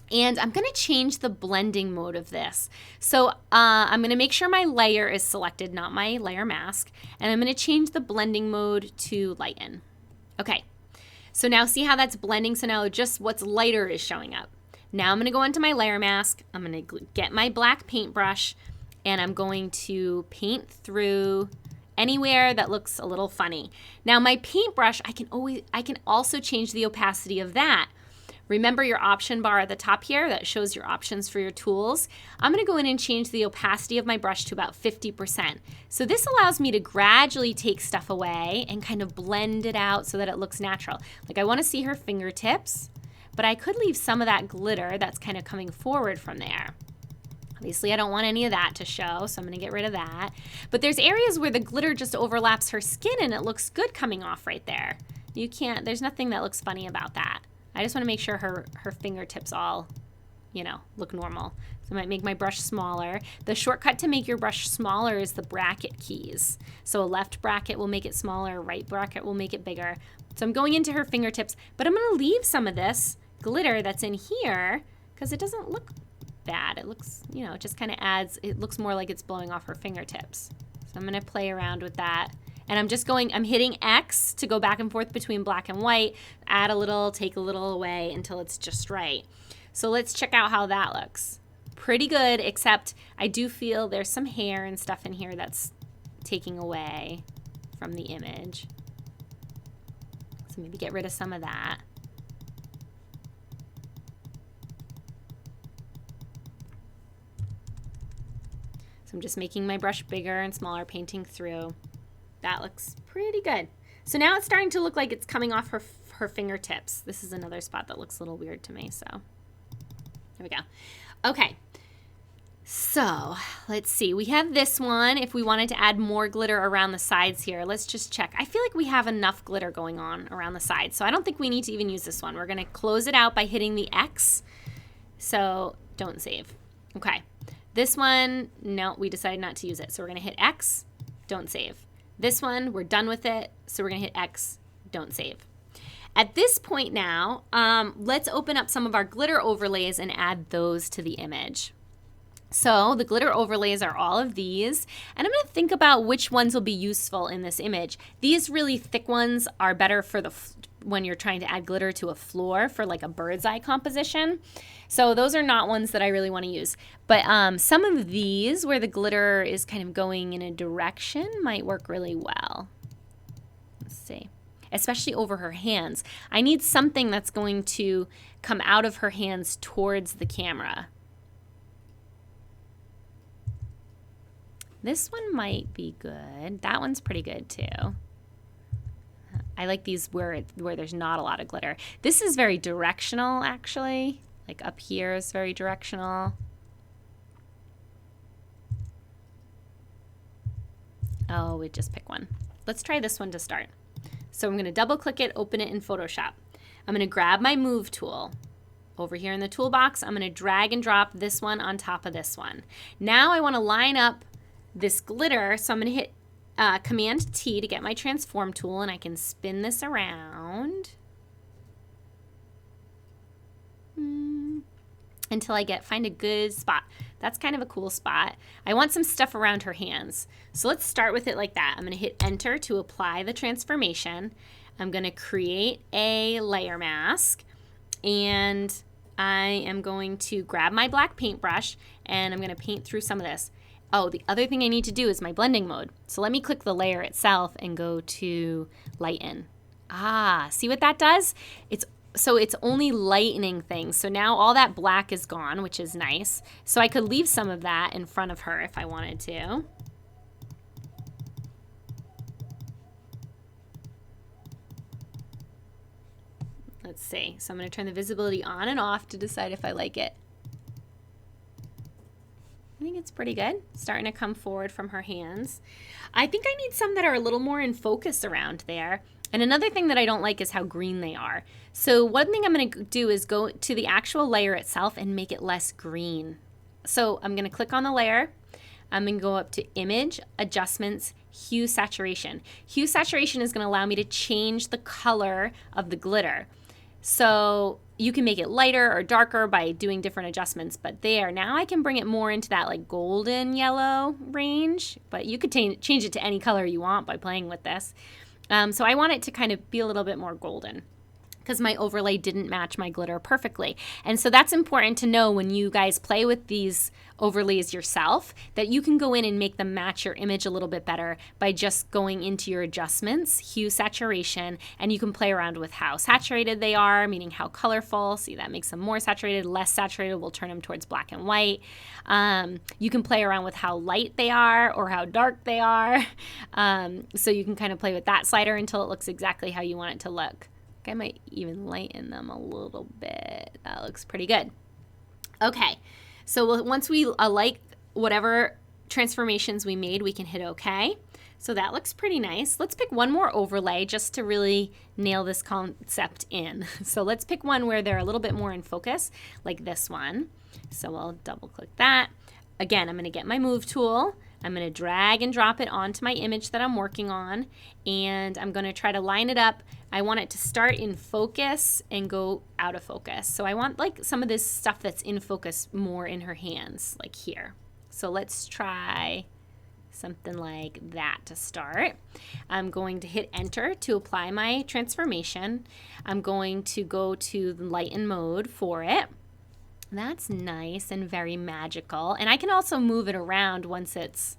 And I'm going to change the blending mode of this. So I'm going to make sure my layer is selected, not my layer mask. And I'm going to change the blending mode to lighten. Okay, so now see how that's blending? So now just what's lighter is showing up. Now I'm going to go into my layer mask. I'm going to get my black paintbrush and I'm going to paint through anywhere that looks a little funny. Now my paintbrush, I can also change the opacity of that. Remember your option bar at the top here that shows your options for your tools. I'm going to go in and change the opacity of my brush to about 50%. So this allows me to gradually take stuff away and kind of blend it out so that it looks natural. Like I want to see her fingertips, but I could leave some of that glitter that's kind of coming forward from there. Obviously, I don't want any of that to show, so I'm going to get rid of that. But there's areas where the glitter just overlaps her skin and it looks good coming off right there. There's nothing that looks funny about that. I just want to make sure her fingertips all, look normal. So I might make my brush smaller. The shortcut to make your brush smaller is the bracket keys. So a left bracket will make it smaller, right bracket will make it bigger. So I'm going into her fingertips, but I'm going to leave some of this glitter that's in here because it doesn't look bad. It looks, it just kind of adds, it looks more like it's blowing off her fingertips. So I'm going to play around with that. And I'm hitting X to go back and forth between black and white, add a little, take a little away until it's just right. So let's check out how that looks. Pretty good, except I do feel there's some hair and stuff in here that's taking away from the image. So maybe get rid of some of that. So I'm just making my brush bigger and smaller, painting through. That looks pretty good. So now it's starting to look like it's coming off her fingertips. This is another spot that looks a little weird to me, so there we go. Okay, so let's see. We have this one. If we wanted to add more glitter around the sides here, let's just check. I feel like we have enough glitter going on around the sides, so I don't think we need to even use this one. We're going to close it out by hitting the X, so don't save. Okay, this one, no, we decided not to use it, so we're going to hit X, don't save. This one, we're done with it, so we're going to hit X, don't save. At this point now, let's open up some of our glitter overlays and add those to the image. So the glitter overlays are all of these, and I'm going to think about which ones will be useful in this image. These really thick ones are better for when you're trying to add glitter to a floor for like a bird's eye composition. So those are not ones that I really want to use. But some of these where the glitter is kind of going in a direction might work really well. Let's see. Especially over her hands. I need something that's going to come out of her hands towards the camera. This one might be good. That one's pretty good too. I like these where there's not a lot of glitter. This is very directional actually. Like up here is very directional. Oh, we just pick one. Let's try this one to start. So I'm going to double click it, open it in Photoshop. I'm going to grab my move tool. Over here in the toolbox, I'm going to drag and drop this one on top of this one. Now I want to line up this glitter, so I'm going to hit Command T to get my transform tool, and I can spin this around until I find a good spot. That's kind of a cool spot. I want some stuff around her hands. So let's start with it like that. I'm going to hit Enter to apply the transformation. I'm going to create a layer mask, and I am going to grab my black paintbrush, and I'm going to paint through some of this. Oh, the other thing I need to do is my blending mode. So let me click the layer itself and go to lighten. Ah, see what that does? So it's only lightening things. So now all that black is gone, which is nice. So I could leave some of that in front of her if I wanted to. Let's see. So I'm going to turn the visibility on and off to decide if I like it. I think it's pretty good. Starting to come forward from her hands. I think I need some that are a little more in focus around there. And another thing that I don't like is how green they are. So one thing I'm going to do is go to the actual layer itself and make it less green. So I'm going to click on the layer. I'm going to go up to Image, Adjustments, Hue Saturation. Hue Saturation is going to allow me to change the color of the glitter. So you can make it lighter or darker by doing different adjustments, but now I can bring it more into that like golden yellow range, but you could change it to any color you want by playing with this. So I want it to kind of be a little bit more golden because my overlay didn't match my glitter perfectly. And so that's important to know when you guys play with these overlays yourself, that you can go in and make them match your image a little bit better by just going into your adjustments, hue saturation, and you can play around with how saturated they are, meaning how colorful. See, that makes them more saturated. Less saturated will turn them towards black and white. You can play around with how light they are or how dark they are. So you can kind of play with that slider until it looks exactly how you want it to look. I might even lighten them a little bit. That looks pretty good. Okay, so once we like whatever transformations we made, we can hit OK. So that looks pretty nice. Let's pick one more overlay just to really nail this concept in. So let's pick one where they're a little bit more in focus, like this one. So I'll double click that. Again, I'm going to get my move tool. I'm going to drag and drop it onto my image that I'm working on, and I'm going to try to line it up. I want it to start in focus and go out of focus. So I want like some of this stuff that's in focus more in her hands, like here. So let's try something like that to start. I'm going to hit Enter to apply my transformation. I'm going to go to the lighten mode for it. That's nice and very magical. And I can also move it around once it's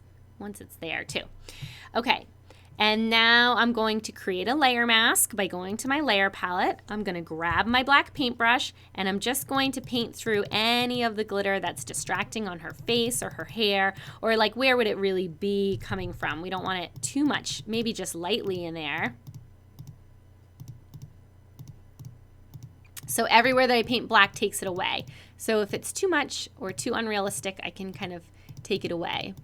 there too. Okay, And now I'm going to create a layer mask by going to my layer palette. I'm going to grab my black paintbrush and I'm just going to paint through any of the glitter that's distracting on her face or her hair, or like where would it really be coming from. We don't want it too much, maybe just lightly in there. So everywhere that I paint black takes it away. So if it's too much or too unrealistic, I can kind of take it away.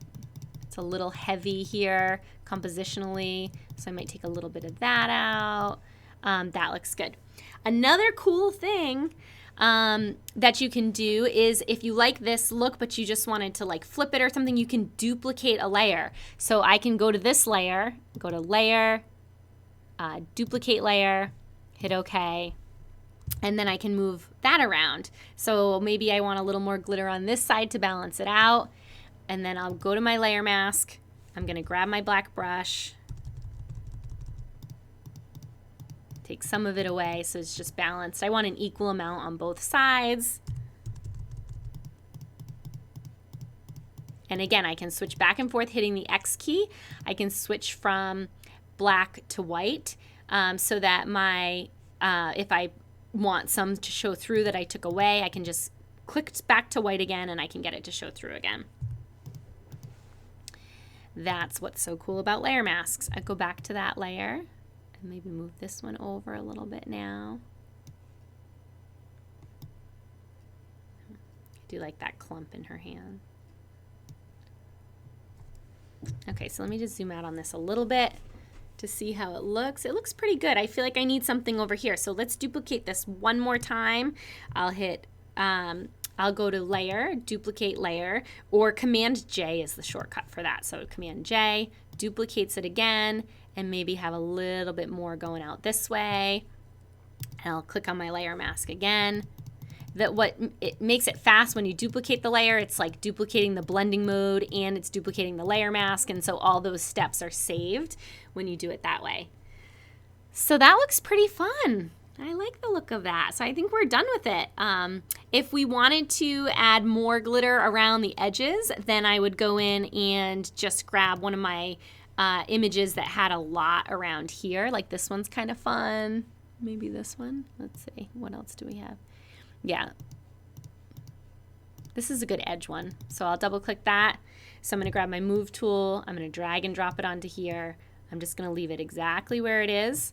It's a little heavy here compositionally, so I might take a little bit of that out. That looks good. Another cool thing that you can do is if you like this look but you just wanted to like flip it or something, you can duplicate a layer. So I can go to this layer, go to layer, duplicate layer, hit OK, and then I can move that around. So maybe I want a little more glitter on this side to balance it out. And then I'll go to my layer mask. I'm going to grab my black brush, take some of it away so it's just balanced. I want an equal amount on both sides. And again, I can switch back and forth hitting the X key. I can switch from black to white so that my, if I want some to show through that I took away, I can just click back to white again and I can get it to show through again. That's what's so cool about layer masks. I go back to that layer and maybe move this one over a little bit now. I do like that clump in her hand. Okay, so let me just zoom out on this a little bit to see how it looks. It looks pretty good. I feel like I need something over here. So let's duplicate this one more time. I'll hit I'll go to layer, duplicate layer, or Command J is the shortcut for that. So Command J duplicates it again and maybe have a little bit more going out this way. And I'll click on my layer mask again. It makes it fast when you duplicate the layer, it's like duplicating the blending mode and it's duplicating the layer mask, and so all those steps are saved when you do it that way. So that looks pretty fun. I like the look of that. So I think we're done with it. If we wanted to add more glitter around the edges, then I would go in and just grab one of my images that had a lot around here. Like this one's kind of fun. Maybe this one. Let's see. What else do we have? Yeah. This is a good edge one. So I'll double click that. So I'm going to grab my move tool. I'm going to drag and drop it onto here. I'm just going to leave it exactly where it is.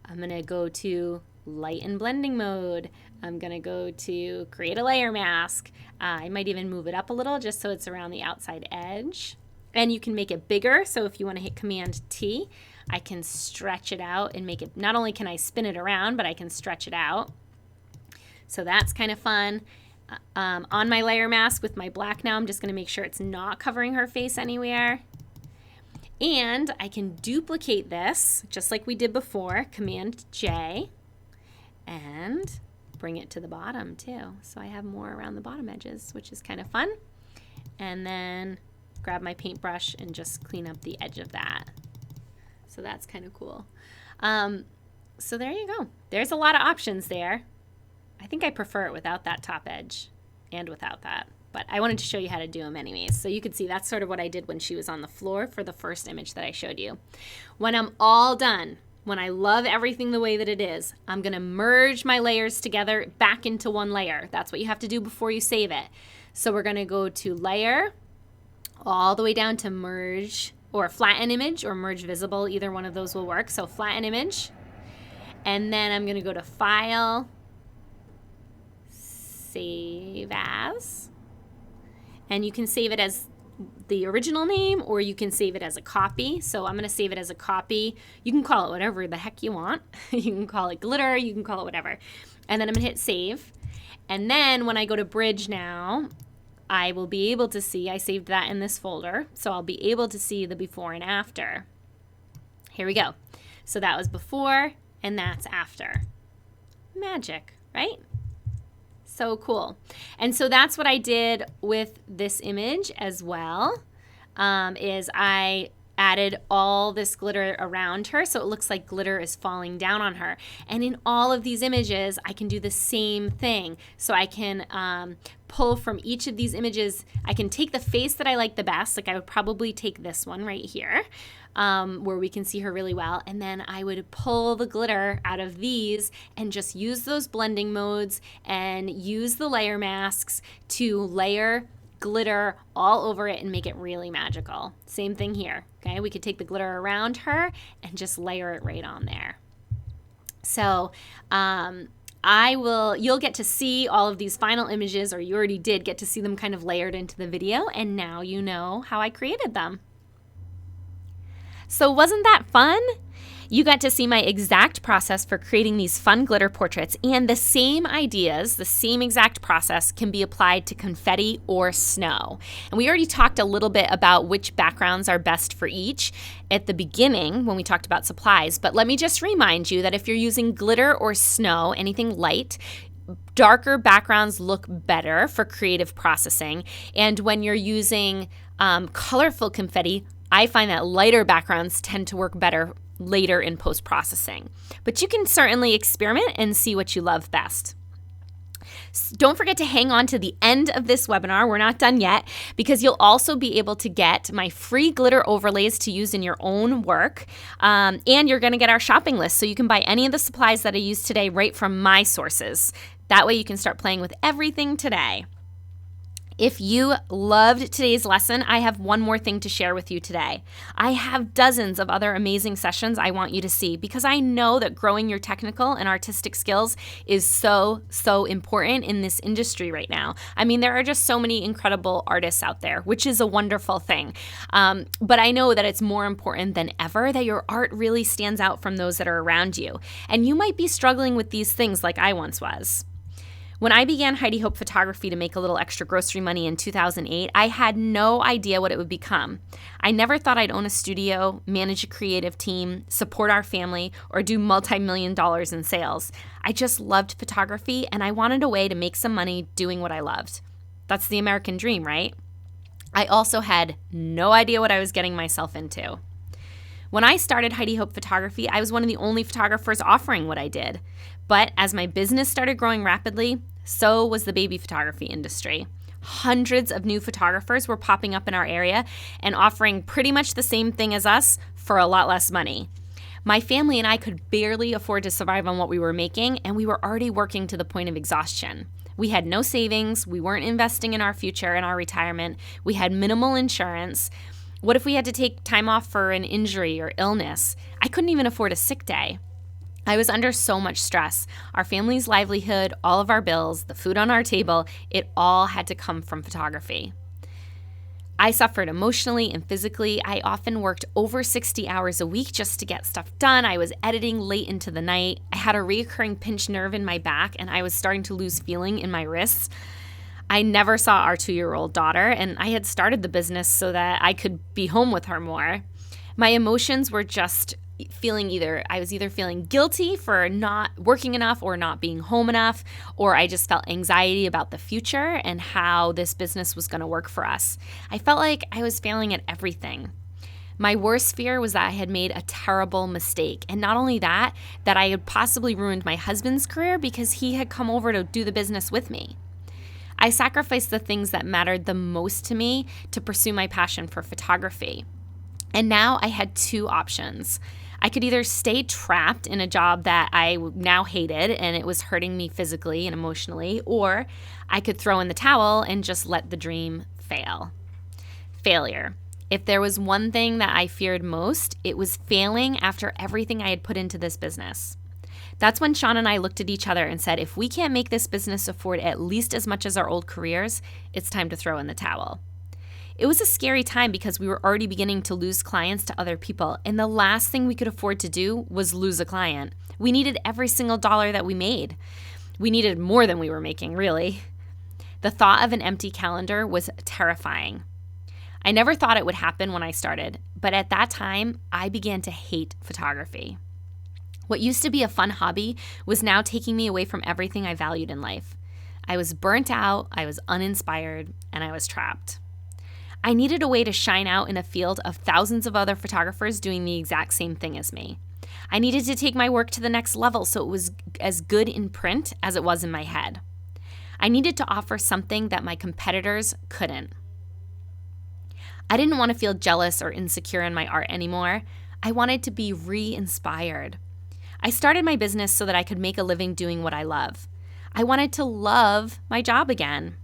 I'm going to go to light and blending mode. I'm going to go to create a layer mask. I might even move it up a little just so it's around the outside edge. And you can make it bigger. So if you want to hit Command T, I can stretch it out and make it, not only can I spin it around, but I can stretch it out. So that's kind of fun. On my layer mask with my black now, I'm just going to make sure it's not covering her face anywhere. And I can duplicate this just like we did before, Command J, and bring it to the bottom too. So I have more around the bottom edges, which is kind of fun. And then grab my paintbrush and just clean up the edge of that. So that's kind of cool. So there you go. There's a lot of options there. I think I prefer it without that top edge and without that. But I wanted to show you how to do them anyways. So you could see that's sort of what I did when she was on the floor for the first image that I showed you. When I'm all done, when I love everything the way that it is, I'm going to merge my layers together back into one layer. That's what you have to do before you save it. So we're going to go to Layer, all the way down to Merge, or Flatten Image, or Merge Visible. Either one of those will work. So Flatten Image. And then I'm going to go to File, Save As. And you can save it as the original name or you can save it as a copy. So I'm going to save it as a copy. You can call it whatever the heck you want. You can call it glitter. You can call it whatever. And then I'm going to hit save. And then when I go to Bridge now, I will be able to see, I saved that in this folder. So I'll be able to see the before and after. Here we go. So that was before and that's after. Magic, right? So cool. And so that's what I did with this image as well, is I added all this glitter around her so it looks like glitter is falling down on her. And in all of these images, I can do the same thing. So I can pull from each of these images. I can take the face that I like the best. Like I would probably take this one right here, where we can see her really well. And then I would pull the glitter out of these and just use those blending modes and use the layer masks to layer glitter all over it and make it really magical. Same thing here. Okay, we could take the glitter around her and just layer it right on there. So you'll get to see all of these final images, or you already did get to see them kind of layered into the video, and now you know how I created them. So wasn't that fun? You got to see my exact process for creating these fun glitter portraits, and the same ideas, the same exact process can be applied to confetti or snow. And we already talked a little bit about which backgrounds are best for each at the beginning when we talked about supplies, but let me just remind you that if you're using glitter or snow, anything light, darker backgrounds look better for creative processing. And when you're using colorful confetti, I find that lighter backgrounds tend to work better later in post-processing. But you can certainly experiment and see what you love best. Don't forget to hang on to the end of this webinar. We're not done yet, because you'll also be able to get my free glitter overlays to use in your own work. And you're going to get our shopping list, so you can buy any of the supplies that I use today right from my sources. That way you can start playing with everything today. If you loved today's lesson, I have one more thing to share with you today. I have dozens of other amazing sessions I want you to see, because I know that growing your technical and artistic skills is so important in this industry right now. I mean, there are just so many incredible artists out there, which is a wonderful thing. But I know that it's more important than ever that your art really stands out from those that are around you. And you might be struggling with these things like I once was. When I began Heidi Hope Photography to make a little extra grocery money in 2008, I had no idea what it would become. I never thought I'd own a studio, manage a creative team, support our family, or do multi-million dollars in sales. I just loved photography, and I wanted a way to make some money doing what I loved. That's the American dream, right? I also had no idea what I was getting myself into. When I started Heidi Hope Photography, I was one of the only photographers offering what I did. But as my business started growing rapidly, so was the baby photography industry. Hundreds of new photographers were popping up in our area and offering pretty much the same thing as us for a lot less money. My family and I could barely afford to survive on what we were making, and we were already working to the point of exhaustion. We had no savings, we weren't investing in our future and our retirement, we had minimal insurance. What if we had to take time off for an injury or illness? I couldn't even afford a sick day. I was under so much stress. Our family's livelihood, all of our bills, the food on our table, it all had to come from photography. I suffered emotionally and physically. I often worked over 60 hours a week just to get stuff done. I was editing late into the night. I had a recurring pinched nerve in my back, and I was starting to lose feeling in my wrists. I never saw our 2-year-old daughter, and I had started the business so that I could be home with her more. My emotions were just I was either feeling guilty for not working enough or not being home enough, or I just felt anxiety about the future and how this business was going to work for us. I felt like I was failing at everything. My worst fear was that I had made a terrible mistake. And not only that I had possibly ruined my husband's career because he had come over to do the business with me. I sacrificed the things that mattered the most to me to pursue my passion for photography. And now I had two options. I could either stay trapped in a job that I now hated and it was hurting me physically and emotionally, or I could throw in the towel and just let the dream fail. Failure. If there was one thing that I feared most, it was failing after everything I had put into this business. That's when Sean and I looked at each other and said, if we can't make this business afford at least as much as our old careers, it's time to throw in the towel. It was a scary time because we were already beginning to lose clients to other people, and the last thing we could afford to do was lose a client. We needed every single dollar that we made. We needed more than we were making, really. The thought of an empty calendar was terrifying. I never thought it would happen when I started, but at that time, I began to hate photography. What used to be a fun hobby was now taking me away from everything I valued in life. I was burnt out, I was uninspired, and I was trapped. I needed a way to shine out in a field of thousands of other photographers doing the exact same thing as me. I needed to take my work to the next level so it was as good in print as it was in my head. I needed to offer something that my competitors couldn't. I didn't want to feel jealous or insecure in my art anymore. I wanted to be re-inspired. I started my business so that I could make a living doing what I love. I wanted to love my job again.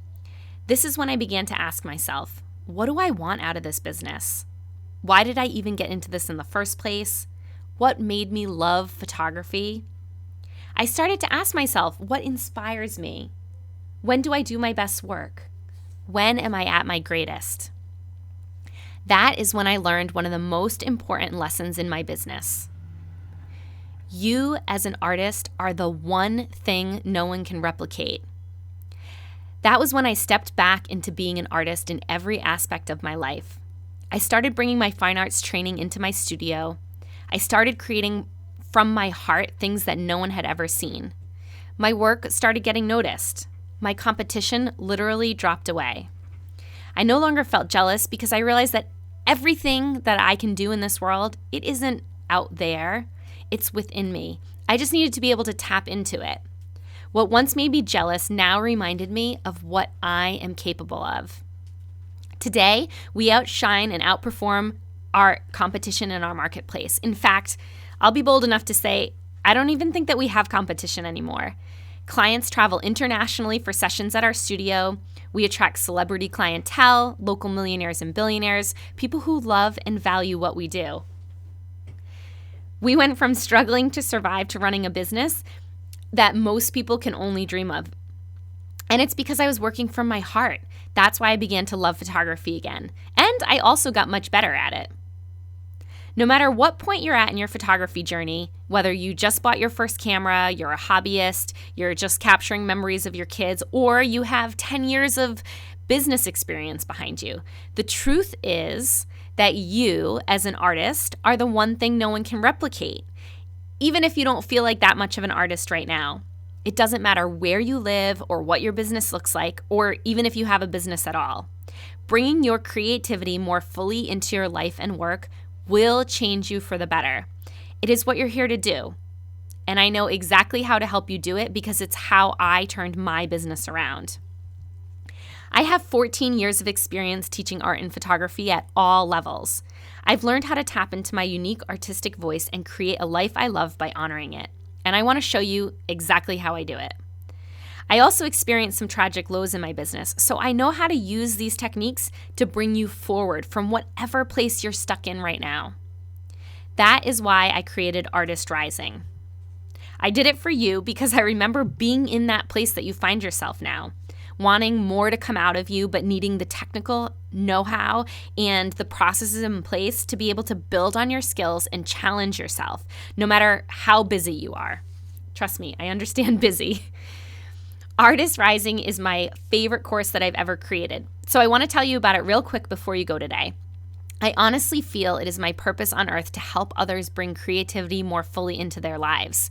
This is when I began to ask myself, what do I want out of this business? Why did I even get into this in the first place? What made me love photography? I started to ask myself, what inspires me? When do I do my best work? When am I at my greatest? That is when I learned one of the most important lessons in my business. You, as an artist, are the one thing no one can replicate. That was when I stepped back into being an artist in every aspect of my life. I started bringing my fine arts training into my studio. I started creating from my heart things that no one had ever seen. My work started getting noticed. My competition literally dropped away. I no longer felt jealous because I realized that everything that I can do in this world, it isn't out there. It's within me. I just needed to be able to tap into it. What once made me jealous now reminded me of what I am capable of. Today, we outshine and outperform our competition in our marketplace. In fact, I'll be bold enough to say, I don't even think that we have competition anymore. Clients travel internationally for sessions at our studio. We attract celebrity clientele, local millionaires and billionaires, people who love and value what we do. We went from struggling to survive to running a business that most people can only dream of. And it's because I was working from my heart. That's why I began to love photography again. And I also got much better at it. No matter what point you're at in your photography journey, whether you just bought your first camera, you're a hobbyist, you're just capturing memories of your kids, or you have 10 years of business experience behind you, the truth is that you, as an artist, are the one thing no one can replicate. Even if you don't feel like that much of an artist right now, it doesn't matter where you live or what your business looks like, or even if you have a business at all. Bringing your creativity more fully into your life and work will change you for the better. It is what you're here to do. And I know exactly how to help you do it because it's how I turned my business around. I have 14 years of experience teaching art and photography at all levels. I've learned how to tap into my unique artistic voice and create a life I love by honoring it. And I want to show you exactly how I do it. I also experienced some tragic lows in my business, so I know how to use these techniques to bring you forward from whatever place you're stuck in right now. That is why I created Artist Rising. I did it for you because I remember being in that place that you find yourself now, wanting more to come out of you, but needing the technical know-how and the processes in place to be able to build on your skills and challenge yourself, no matter how busy you are. Trust me, I understand busy. Artist Rising is my favorite course that I've ever created, so I want to tell you about it real quick before you go today. I honestly feel it is my purpose on earth to help others bring creativity more fully into their lives,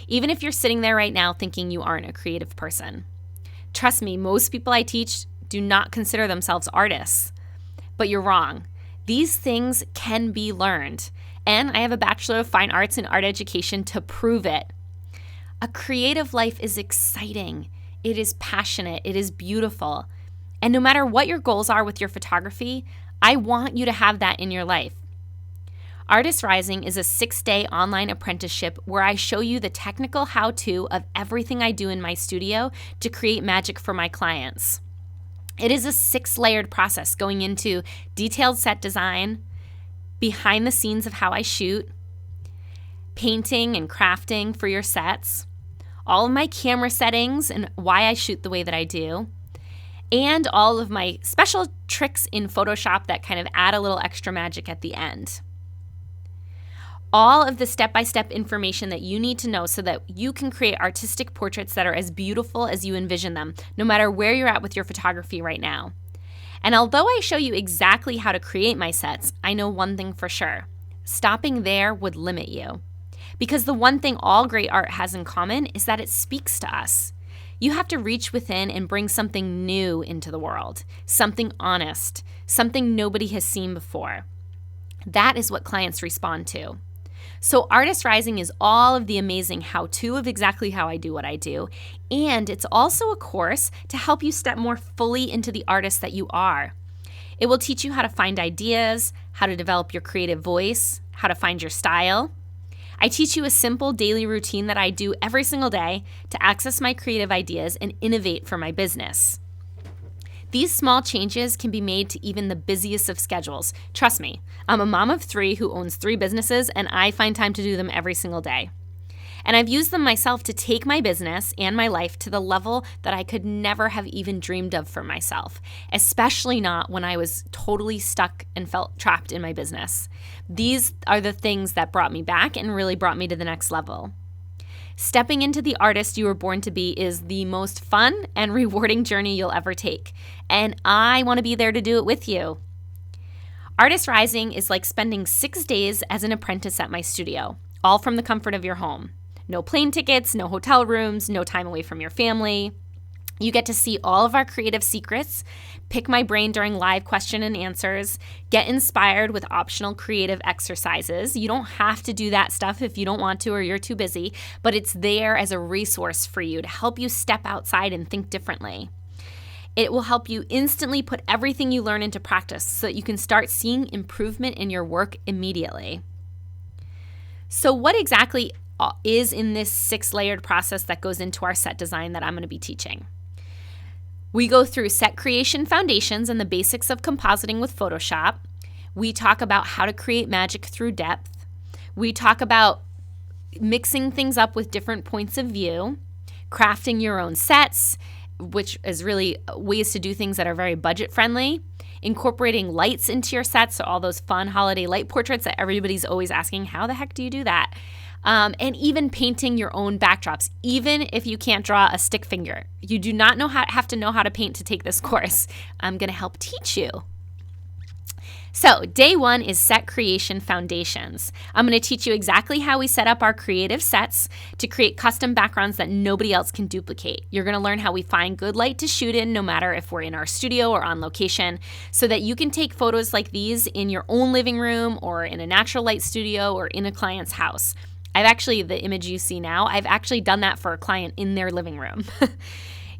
even if you're sitting there right now thinking you aren't a creative person. Trust me, most people I teach do not consider themselves artists, but you're wrong. These things can be learned, and I have a Bachelor of Fine Arts in Art Education to prove it. A creative life is exciting. It is passionate. It is beautiful. And no matter what your goals are with your photography, I want you to have that in your life. Artist Rising is a 6-day online apprenticeship where I show you the technical how-to of everything I do in my studio to create magic for my clients. It is a 6-layered process going into detailed set design, behind the scenes of how I shoot, painting and crafting for your sets, all of my camera settings and why I shoot the way that I do, and all of my special tricks in Photoshop that kind of add a little extra magic at the end. All of the step-by-step information that you need to know so that you can create artistic portraits that are as beautiful as you envision them, no matter where you're at with your photography right now. And although I show you exactly how to create my sets, I know one thing for sure. Stopping there would limit you. Because the one thing all great art has in common is that it speaks to us. You have to reach within and bring something new into the world, something honest, something nobody has seen before. That is what clients respond to. So Artist Rising is all of the amazing how-to of exactly how I do what I do, and it's also a course to help you step more fully into the artist that you are. It will teach you how to find ideas, how to develop your creative voice, how to find your style. I teach you a simple daily routine that I do every single day to access my creative ideas and innovate for my business. These small changes can be made to even the busiest of schedules. Trust me, I'm a mom of 3 who owns 3 businesses, and I find time to do them every single day. And I've used them myself to take my business and my life to the level that I could never have even dreamed of for myself, especially not when I was totally stuck and felt trapped in my business. These are the things that brought me back and really brought me to the next level. Stepping into the artist you were born to be is the most fun and rewarding journey you'll ever take, and I want to be there to do it with you. Artist Rising is like spending 6 days as an apprentice at my studio, all from the comfort of your home. No plane tickets, no hotel rooms, no time away from your family. You get to see all of our creative secrets, pick my brain during live question and answers, get inspired with optional creative exercises. You don't have to do that stuff if you don't want to or you're too busy, but it's there as a resource for you to help you step outside and think differently. It will help you instantly put everything you learn into practice so that you can start seeing improvement in your work immediately. So what exactly is in this 6-layered process that goes into our set design that I'm going to be teaching? We go through set creation foundations and the basics of compositing with Photoshop. We talk about how to create magic through depth. We talk about mixing things up with different points of view, crafting your own sets, which is really ways to do things that are very budget friendly, incorporating lights into your sets, so all those fun holiday light portraits that everybody's always asking, how the heck do you do that? And even painting your own backdrops, even if you can't draw a stick figure. You do not have to know how to paint to take this course. I'm going to help teach you. So day 1 is set creation foundations. I'm going to teach you exactly how we set up our creative sets to create custom backgrounds that nobody else can duplicate. You're going to learn how we find good light to shoot in, no matter if we're in our studio or on location, so that you can take photos like these in your own living room or in a natural light studio or in a client's house. The image you see now, I've actually done that for a client in their living room.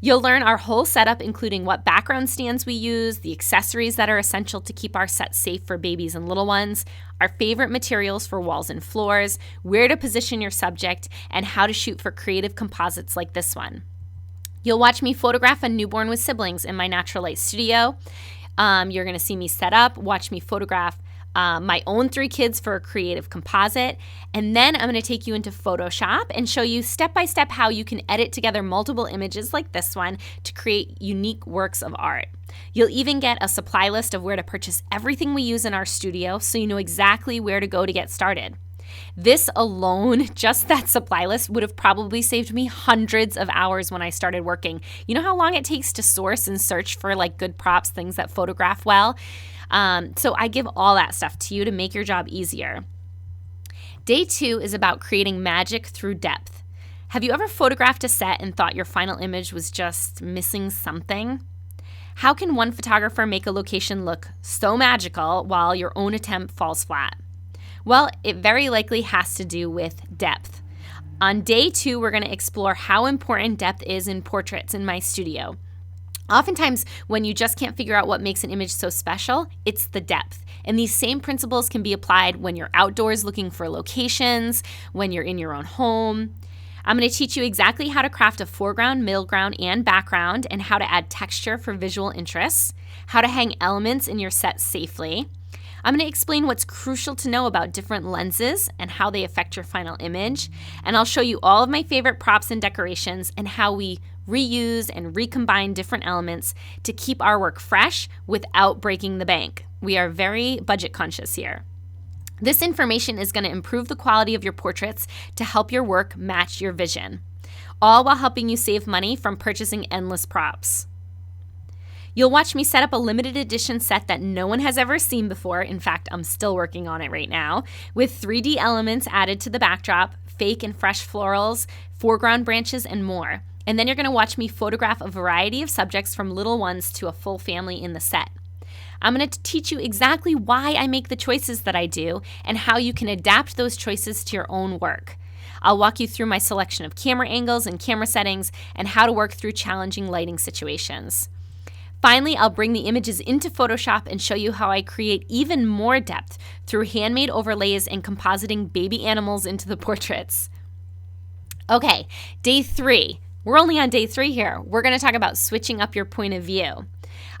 You'll learn our whole setup, including what background stands we use, the accessories that are essential to keep our set safe for babies and little ones, our favorite materials for walls and floors, where to position your subject, and how to shoot for creative composites like this one. You'll watch me photograph a newborn with siblings in my natural light studio. You're going to see me set up, watch me photograph my own 3 kids for a creative composite, and then I'm going to take you into Photoshop and show you step-by-step how you can edit together multiple images like this one to create unique works of art. You'll even get a supply list of where to purchase everything we use in our studio so you know exactly where to go to get started. This alone, just that supply list, would have probably saved me hundreds of hours when I started working. You know how long it takes to source and search for good props, things that photograph well? So I give all that stuff to you to make your job easier. Day 2 is about creating magic through depth. Have you ever photographed a set and thought your final image was just missing something? How can one photographer make a location look so magical while your own attempt falls flat? Well, it very likely has to do with depth. On day 2, we're going to explore how important depth is in portraits in my studio. Oftentimes, when you just can't figure out what makes an image so special, it's the depth. And these same principles can be applied when you're outdoors looking for locations, when you're in your own home. I'm going to teach you exactly how to craft a foreground, middle ground, and background, and how to add texture for visual interests, how to hang elements in your set safely. I'm going to explain what's crucial to know about different lenses and how they affect your final image. And I'll show you all of my favorite props and decorations and how we reuse and recombine different elements to keep our work fresh without breaking the bank. We are very budget conscious here. This information is going to improve the quality of your portraits to help your work match your vision, all while helping you save money from purchasing endless props. You'll watch me set up a limited edition set that no one has ever seen before. In fact, I'm still working on it right now, with 3D elements added to the backdrop, fake and fresh florals, foreground branches, and more. And then you're going to watch me photograph a variety of subjects from little ones to a full family in the set. I'm going to teach you exactly why I make the choices that I do and how you can adapt those choices to your own work. I'll walk you through my selection of camera angles and camera settings and how to work through challenging lighting situations. Finally, I'll bring the images into Photoshop and show you how I create even more depth through handmade overlays and compositing baby animals into the portraits. Okay, day 3. We're only on day 3 here. We're going to talk about switching up your point of view.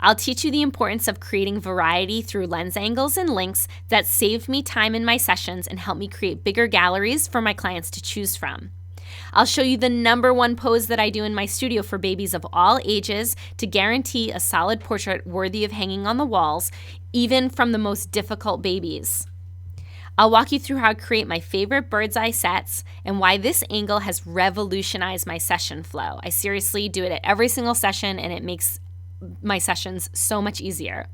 I'll teach you the importance of creating variety through lens angles and links that save me time in my sessions and help me create bigger galleries for my clients to choose from. I'll show you the number 1 pose that I do in my studio for babies of all ages to guarantee a solid portrait worthy of hanging on the walls, even from the most difficult babies. I'll walk you through how to create my favorite bird's eye sets and why this angle has revolutionized my session flow. I seriously do it at every single session, and it makes my sessions so much easier.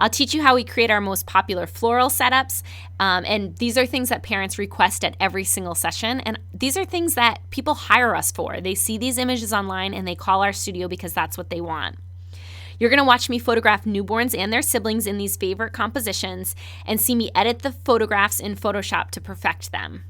I'll teach you how we create our most popular floral setups, and these are things that parents request at every single session, and these are things that people hire us for. They see these images online and they call our studio because that's what they want. You're going to watch me photograph newborns and their siblings in these favorite compositions and see me edit the photographs in Photoshop to perfect them.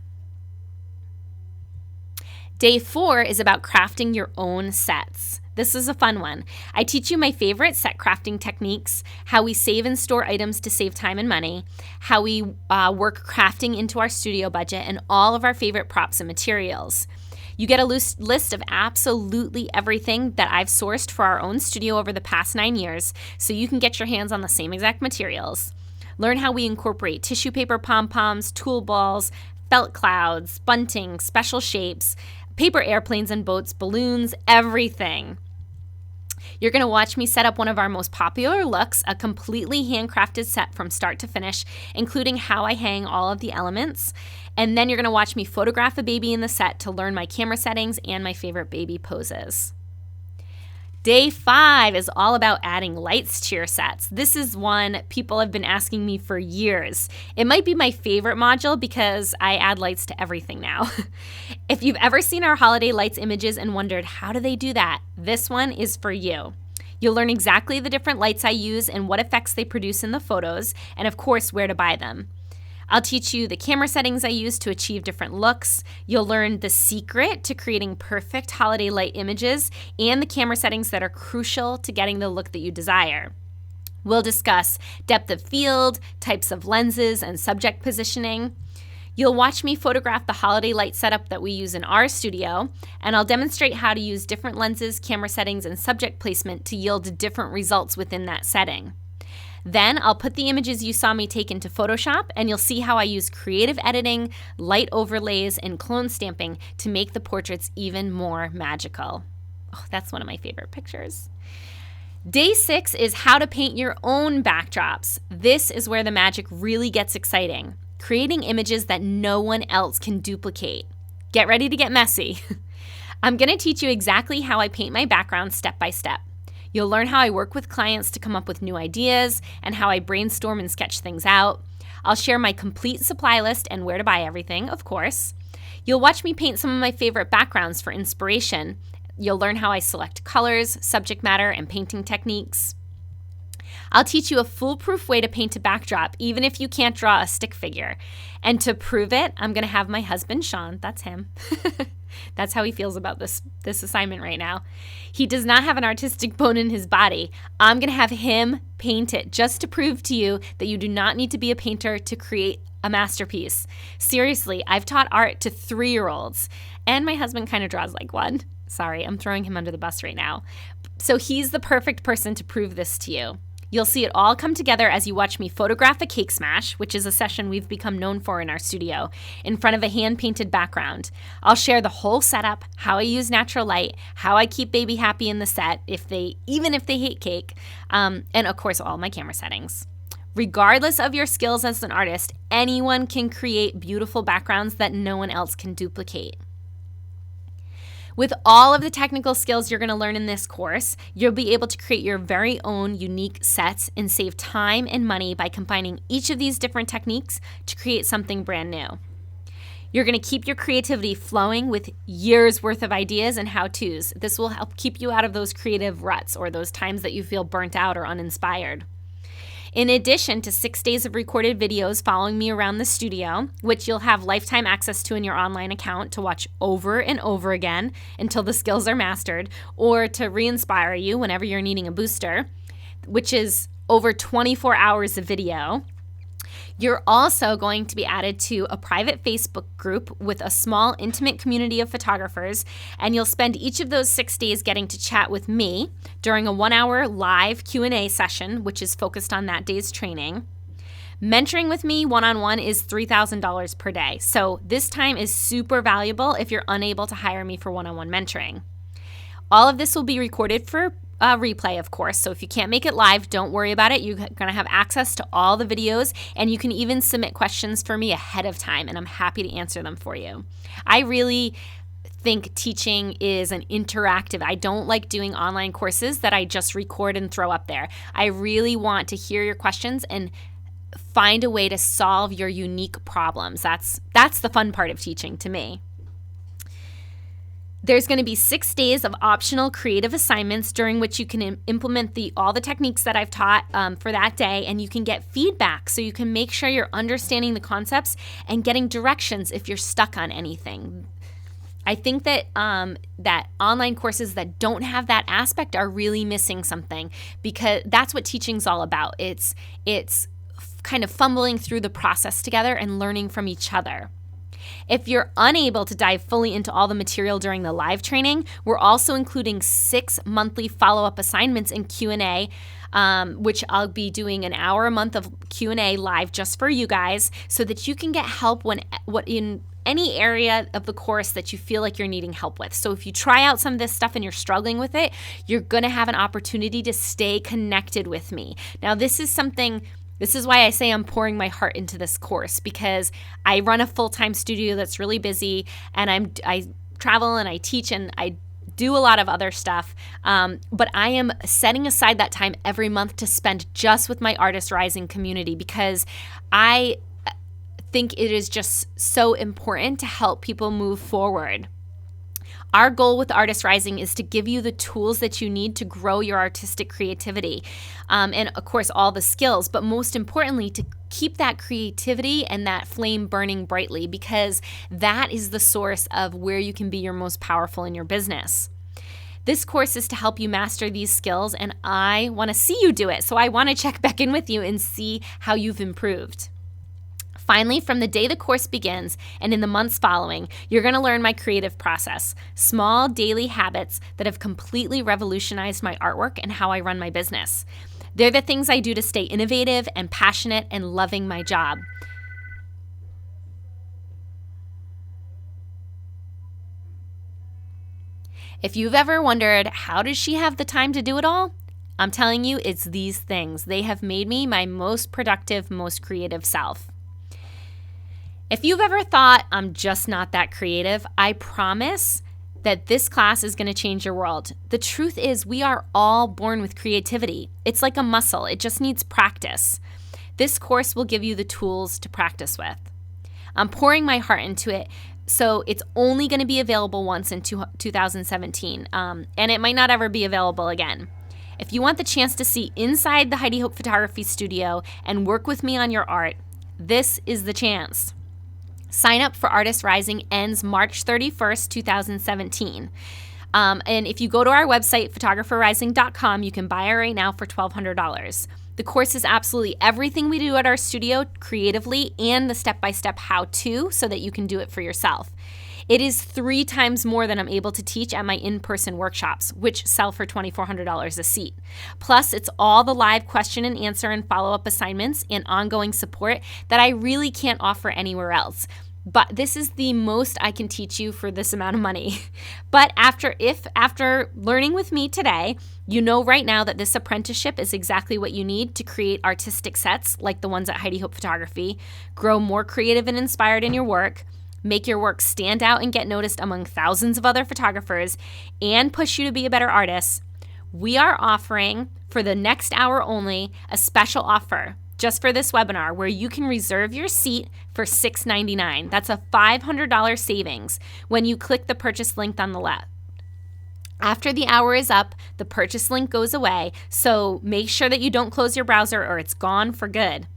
Day 4 is about crafting your own sets. This is a fun one. I teach you my favorite set crafting techniques, how we save and store items to save time and money, how we work crafting into our studio budget, and all of our favorite props and materials. You get a list of absolutely everything that I've sourced for our own studio over the past 9 years, so you can get your hands on the same exact materials. Learn how we incorporate tissue paper pom-poms, tool balls, felt clouds, bunting, special shapes, paper airplanes and boats, balloons, everything. You're going to watch me set up one of our most popular looks, a completely handcrafted set from start to finish, including how I hang all of the elements. And then you're going to watch me photograph a baby in the set to learn my camera settings and my favorite baby poses. Day 5 is all about adding lights to your sets. This is one people have been asking me for years. It might be my favorite module because I add lights to everything now. If you've ever seen our holiday lights images and wondered, how do they do that? This one is for you. You'll learn exactly the different lights I use and what effects they produce in the photos, and of course, where to buy them. I'll teach you the camera settings I use to achieve different looks. You'll learn the secret to creating perfect holiday light images and the camera settings that are crucial to getting the look that you desire. We'll discuss depth of field, types of lenses, and subject positioning. You'll watch me photograph the holiday light setup that we use in our studio, and I'll demonstrate how to use different lenses, camera settings, and subject placement to yield different results within that setting. Then I'll put the images you saw me take into Photoshop, and you'll see how I use creative editing, light overlays, and clone stamping to make the portraits even more magical. Oh, that's one of my favorite pictures. Day 6 is how to paint your own backdrops. This is where the magic really gets exciting, creating images that no one else can duplicate. Get ready to get messy. I'm going to teach you exactly how I paint my background step by step. You'll learn how I work with clients to come up with new ideas and how I brainstorm and sketch things out. I'll share my complete supply list and where to buy everything, of course. You'll watch me paint some of my favorite backgrounds for inspiration. You'll learn how I select colors, subject matter, and painting techniques. I'll teach you a foolproof way to paint a backdrop, even if you can't draw a stick figure. And to prove it, I'm going to have my husband, Sean, that's him. That's how he feels about this assignment right now. He does not have an artistic bone in his body. I'm going to have him paint it just to prove to you that you do not need to be a painter to create a masterpiece. Seriously, I've taught art to 3-year-olds, and my husband kind of draws like one. Sorry, I'm throwing him under the bus right now. So he's the perfect person to prove this to you. You'll see it all come together as you watch me photograph a cake smash, which is a session we've become known for in our studio, in front of a hand-painted background. I'll share the whole setup, how I use natural light, how I keep baby happy in the set, even if they hate cake, and of course all my camera settings. Regardless of your skills as an artist, anyone can create beautiful backgrounds that no one else can duplicate. With all of the technical skills you're going to learn in this course, you'll be able to create your very own unique sets and save time and money by combining each of these different techniques to create something brand new. You're going to keep your creativity flowing with years worth of ideas and how-tos. This will help keep you out of those creative ruts or those times that you feel burnt out or uninspired. In addition to 6 days of recorded videos following me around the studio, which you'll have lifetime access to in your online account to watch over and over again until the skills are mastered, or to re-inspire you whenever you're needing a booster, which is over 24 hours of video. You're also going to be added to a private Facebook group with a small, intimate community of photographers, and you'll spend each of those 6 days getting to chat with me during a 1-hour live Q&A session, which is focused on that day's training. Mentoring with me one-on-one is $3,000 per day, so this time is super valuable if you're unable to hire me for one-on-one mentoring. All of this will be recorded for replay, of course. So if you can't make it live, don't worry about it. You're going to have access to all the videos, and you can even submit questions for me ahead of time, and I'm happy to answer them for you. I really think teaching is an interactive. I don't like doing online courses that I just record and throw up there. I really want to hear your questions and find a way to solve your unique problems. That's the fun part of teaching to me. There's going to be 6 days of optional creative assignments during which you can implement all the techniques that I've taught for that day, and you can get feedback so you can make sure you're understanding the concepts and getting directions if you're stuck on anything. I think that that online courses that don't have that aspect are really missing something, because that's what teaching's all about. It's kind of fumbling through the process together and learning from each other. If you're unable to dive fully into all the material during the live training, we're also including 6 monthly follow-up assignments in Q&A, which I'll be doing an hour a month of Q&A live just for you guys, so that you can get help in any area of the course that you feel like you're needing help with. So if you try out some of this stuff and you're struggling with it, you're going to have an opportunity to stay connected with me. Now, this is why I say I'm pouring my heart into this course, because I run a full-time studio that's really busy, and I travel and I teach and I do a lot of other stuff, but I am setting aside that time every month to spend just with my Artist Rising community, because I think it is just so important to help people move forward. Our goal with Artist Rising is to give you the tools that you need to grow your artistic creativity, and of course all the skills, but most importantly to keep that creativity and that flame burning brightly, because that is the source of where you can be your most powerful in your business. This course is to help you master these skills, and I want to see you do it, so I want to check back in with you and see how you've improved. Finally, from the day the course begins and in the months following, you're going to learn my creative process, small daily habits that have completely revolutionized my artwork and how I run my business. They're the things I do to stay innovative and passionate and loving my job. If you've ever wondered, how does she have the time to do it all? I'm telling you, it's these things. They have made me my most productive, most creative self. If you've ever thought, I'm just not that creative, I promise that this class is going to change your world. The truth is, we are all born with creativity. It's like a muscle. It just needs practice. This course will give you the tools to practice with. I'm pouring my heart into it, so it's only going to be available once in 2017, and it might not ever be available again. If you want the chance to see inside the Heidi Hope Photography Studio and work with me on your art, this is the chance. Sign up for Artist Rising ends March 31st, 2017. And if you go to our website, photographerrising.com, you can buy it right now for $1,200. The course is absolutely everything we do at our studio creatively, and the step-by-step how-to so that you can do it for yourself. It is 3 times more than I'm able to teach at my in-person workshops, which sell for $2,400 a seat. Plus, it's all the live question and answer and follow-up assignments and ongoing support that I really can't offer anywhere else. But this is the most I can teach you for this amount of money. But after learning with me today, you know right now that this apprenticeship is exactly what you need to create artistic sets like the ones at Heidi Hope Photography, grow more creative and inspired in your work, make your work stand out and get noticed among thousands of other photographers, and push you to be a better artist. We are offering, for the next hour only, a special offer just for this webinar where you can reserve your seat for $699. That's a $500 savings when you click the purchase link on the left. After the hour is up, the purchase link goes away, so make sure that you don't close your browser or it's gone for good.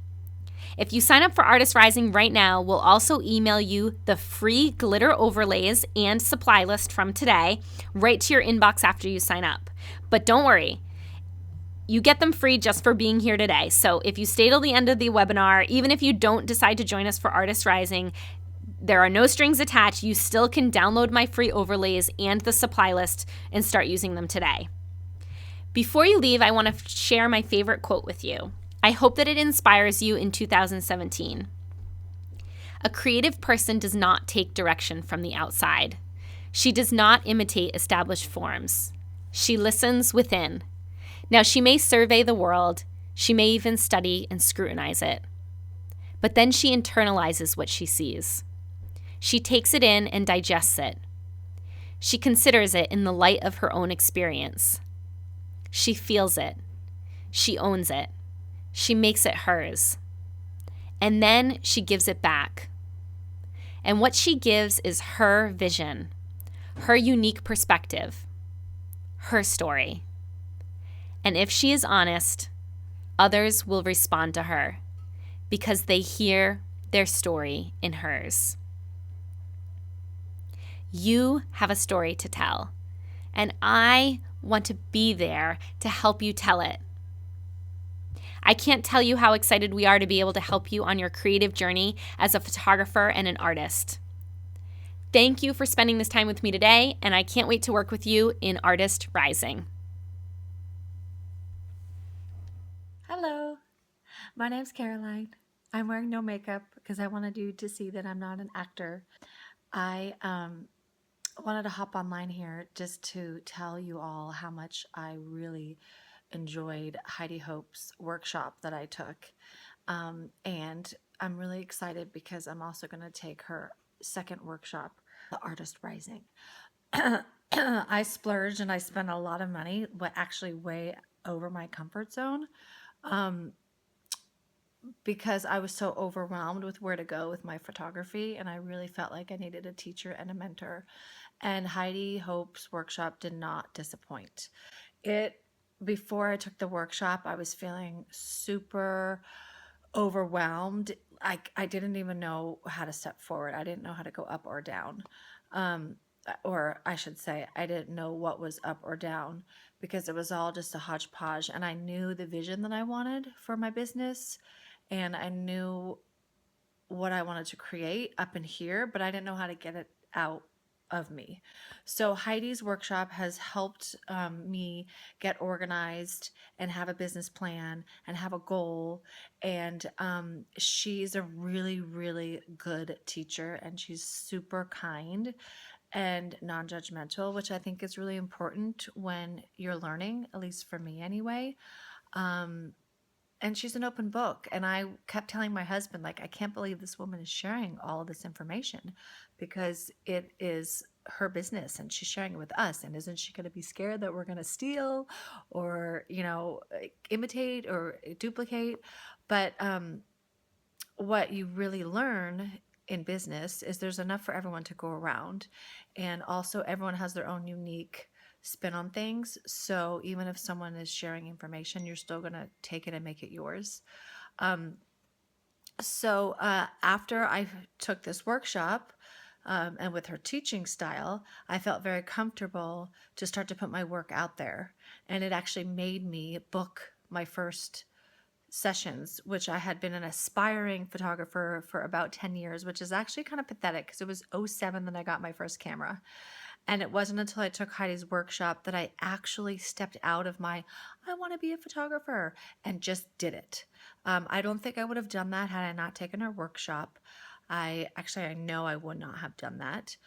If you sign up for Artist Rising right now, we'll also email you the free glitter overlays and supply list from today right to your inbox after you sign up. But don't worry, you get them free just for being here today. So if you stay till the end of the webinar, even if you don't decide to join us for Artist Rising, there are no strings attached. You still can download my free overlays and the supply list and start using them today. Before you leave, I want to share my favorite quote with you. I hope that it inspires you in 2017. A creative person does not take direction from the outside. She does not imitate established forms. She listens within. Now, she may survey the world. She may even study and scrutinize it. But then she internalizes what she sees. She takes it in and digests it. She considers it in the light of her own experience. She feels it. She owns it. She makes it hers. And then she gives it back. And what she gives is her vision, her unique perspective, her story. And if she is honest, others will respond to her because they hear their story in hers. You have a story to tell, and I want to be there to help you tell it. I can't tell you how excited we are to be able to help you on your creative journey as a photographer and an artist. Thank you for spending this time with me today, and I can't wait to work with you in Artist Rising. Hello, my name's Caroline. I'm wearing no makeup because I wanted you to see that I'm not an actor. I wanted to hop online here just to tell you all how much I really enjoyed Heidi Hope's workshop that I took. And I'm really excited because I'm also going to take her second workshop, The Artist Rising. I splurged and I spent a lot of money, but actually way over my comfort zone. Because I was so overwhelmed with where to go with my photography, and I really felt like I needed a teacher and a mentor. And Heidi Hope's workshop did not disappoint. Before I took the workshop, I was feeling super overwhelmed. I didn't even know how to step forward. I didn't know how to go up or down. Or I should say, I didn't know what was up or down because it was all just a hodgepodge. And I knew the vision that I wanted for my business, and I knew what I wanted to create up in here, but I didn't know how to get it out of me. So Heidi's workshop has helped me get organized and have a business plan and have a goal. And she's a really, really good teacher, and she's super kind and non-judgmental, which I think is really important when you're learning, at least for me anyway. And she's an open book. And I kept telling my husband, like, I can't believe this woman is sharing all of this information because it is her business and she's sharing it with us. And isn't she going to be scared that we're going to steal or, imitate or duplicate? But what you really learn in business is there's enough for everyone to go around. And also everyone has their own unique spin on things. So even if someone is sharing information, you're still going to take it and make it yours. So after I took this workshop and with her teaching style, I felt very comfortable to start to put my work out there. And it actually made me book my first sessions, which I had been an aspiring photographer for about 10 years, which is actually kind of pathetic because it was 2007 that I got my first camera. And it wasn't until I took Heidi's workshop that I actually stepped out of my, I want to be a photographer, and just did it. I don't think I would have done that had I not taken her workshop. I know I would not have done that.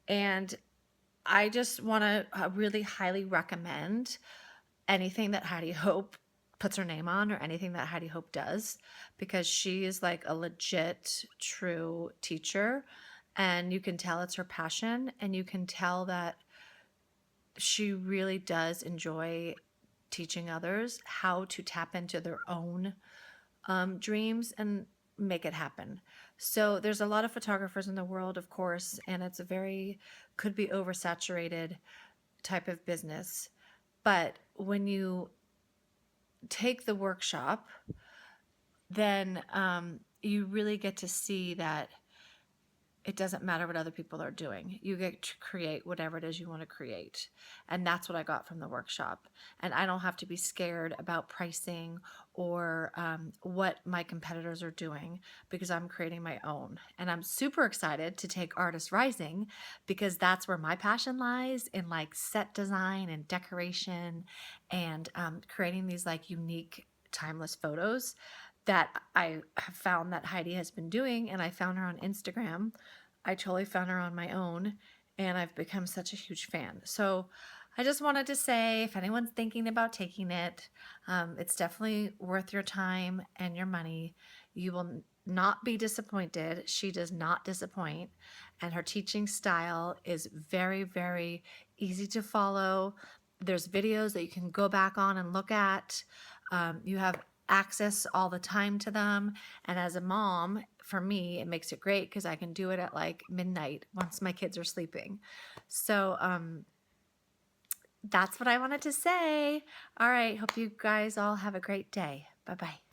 And I just want to really highly recommend anything that Heidi Hope puts her name on or anything that Heidi Hope does, because she is like a legit, true teacher. And you can tell it's her passion, and you can tell that she really does enjoy teaching others how to tap into their own dreams and make it happen. So there's a lot of photographers in the world, of course, and it's could be oversaturated. type of business. But when you take the workshop, then you really get to see that it doesn't matter what other people are doing. You get to create whatever it is you want to create. And that's what I got from the workshop. And I don't have to be scared about pricing or what my competitors are doing, because I'm creating my own. And I'm super excited to take Artist Rising, because that's where my passion lies, in like set design and decoration and creating these like unique, timeless photos that I have found that Heidi has been doing, and I found her on Instagram. I totally found her on my own, and I've become such a huge fan. So I just wanted to say, if anyone's thinking about taking it, it's definitely worth your time and your money. You will not be disappointed. She does not disappoint, and her teaching style is very, very easy to follow. There's videos that you can go back on and look at. You have access all the time to them. And as a mom, for me, it makes it great because I can do it at like midnight once my kids are sleeping. So that's what I wanted to say. All right. Hope you guys all have a great day. Bye-bye.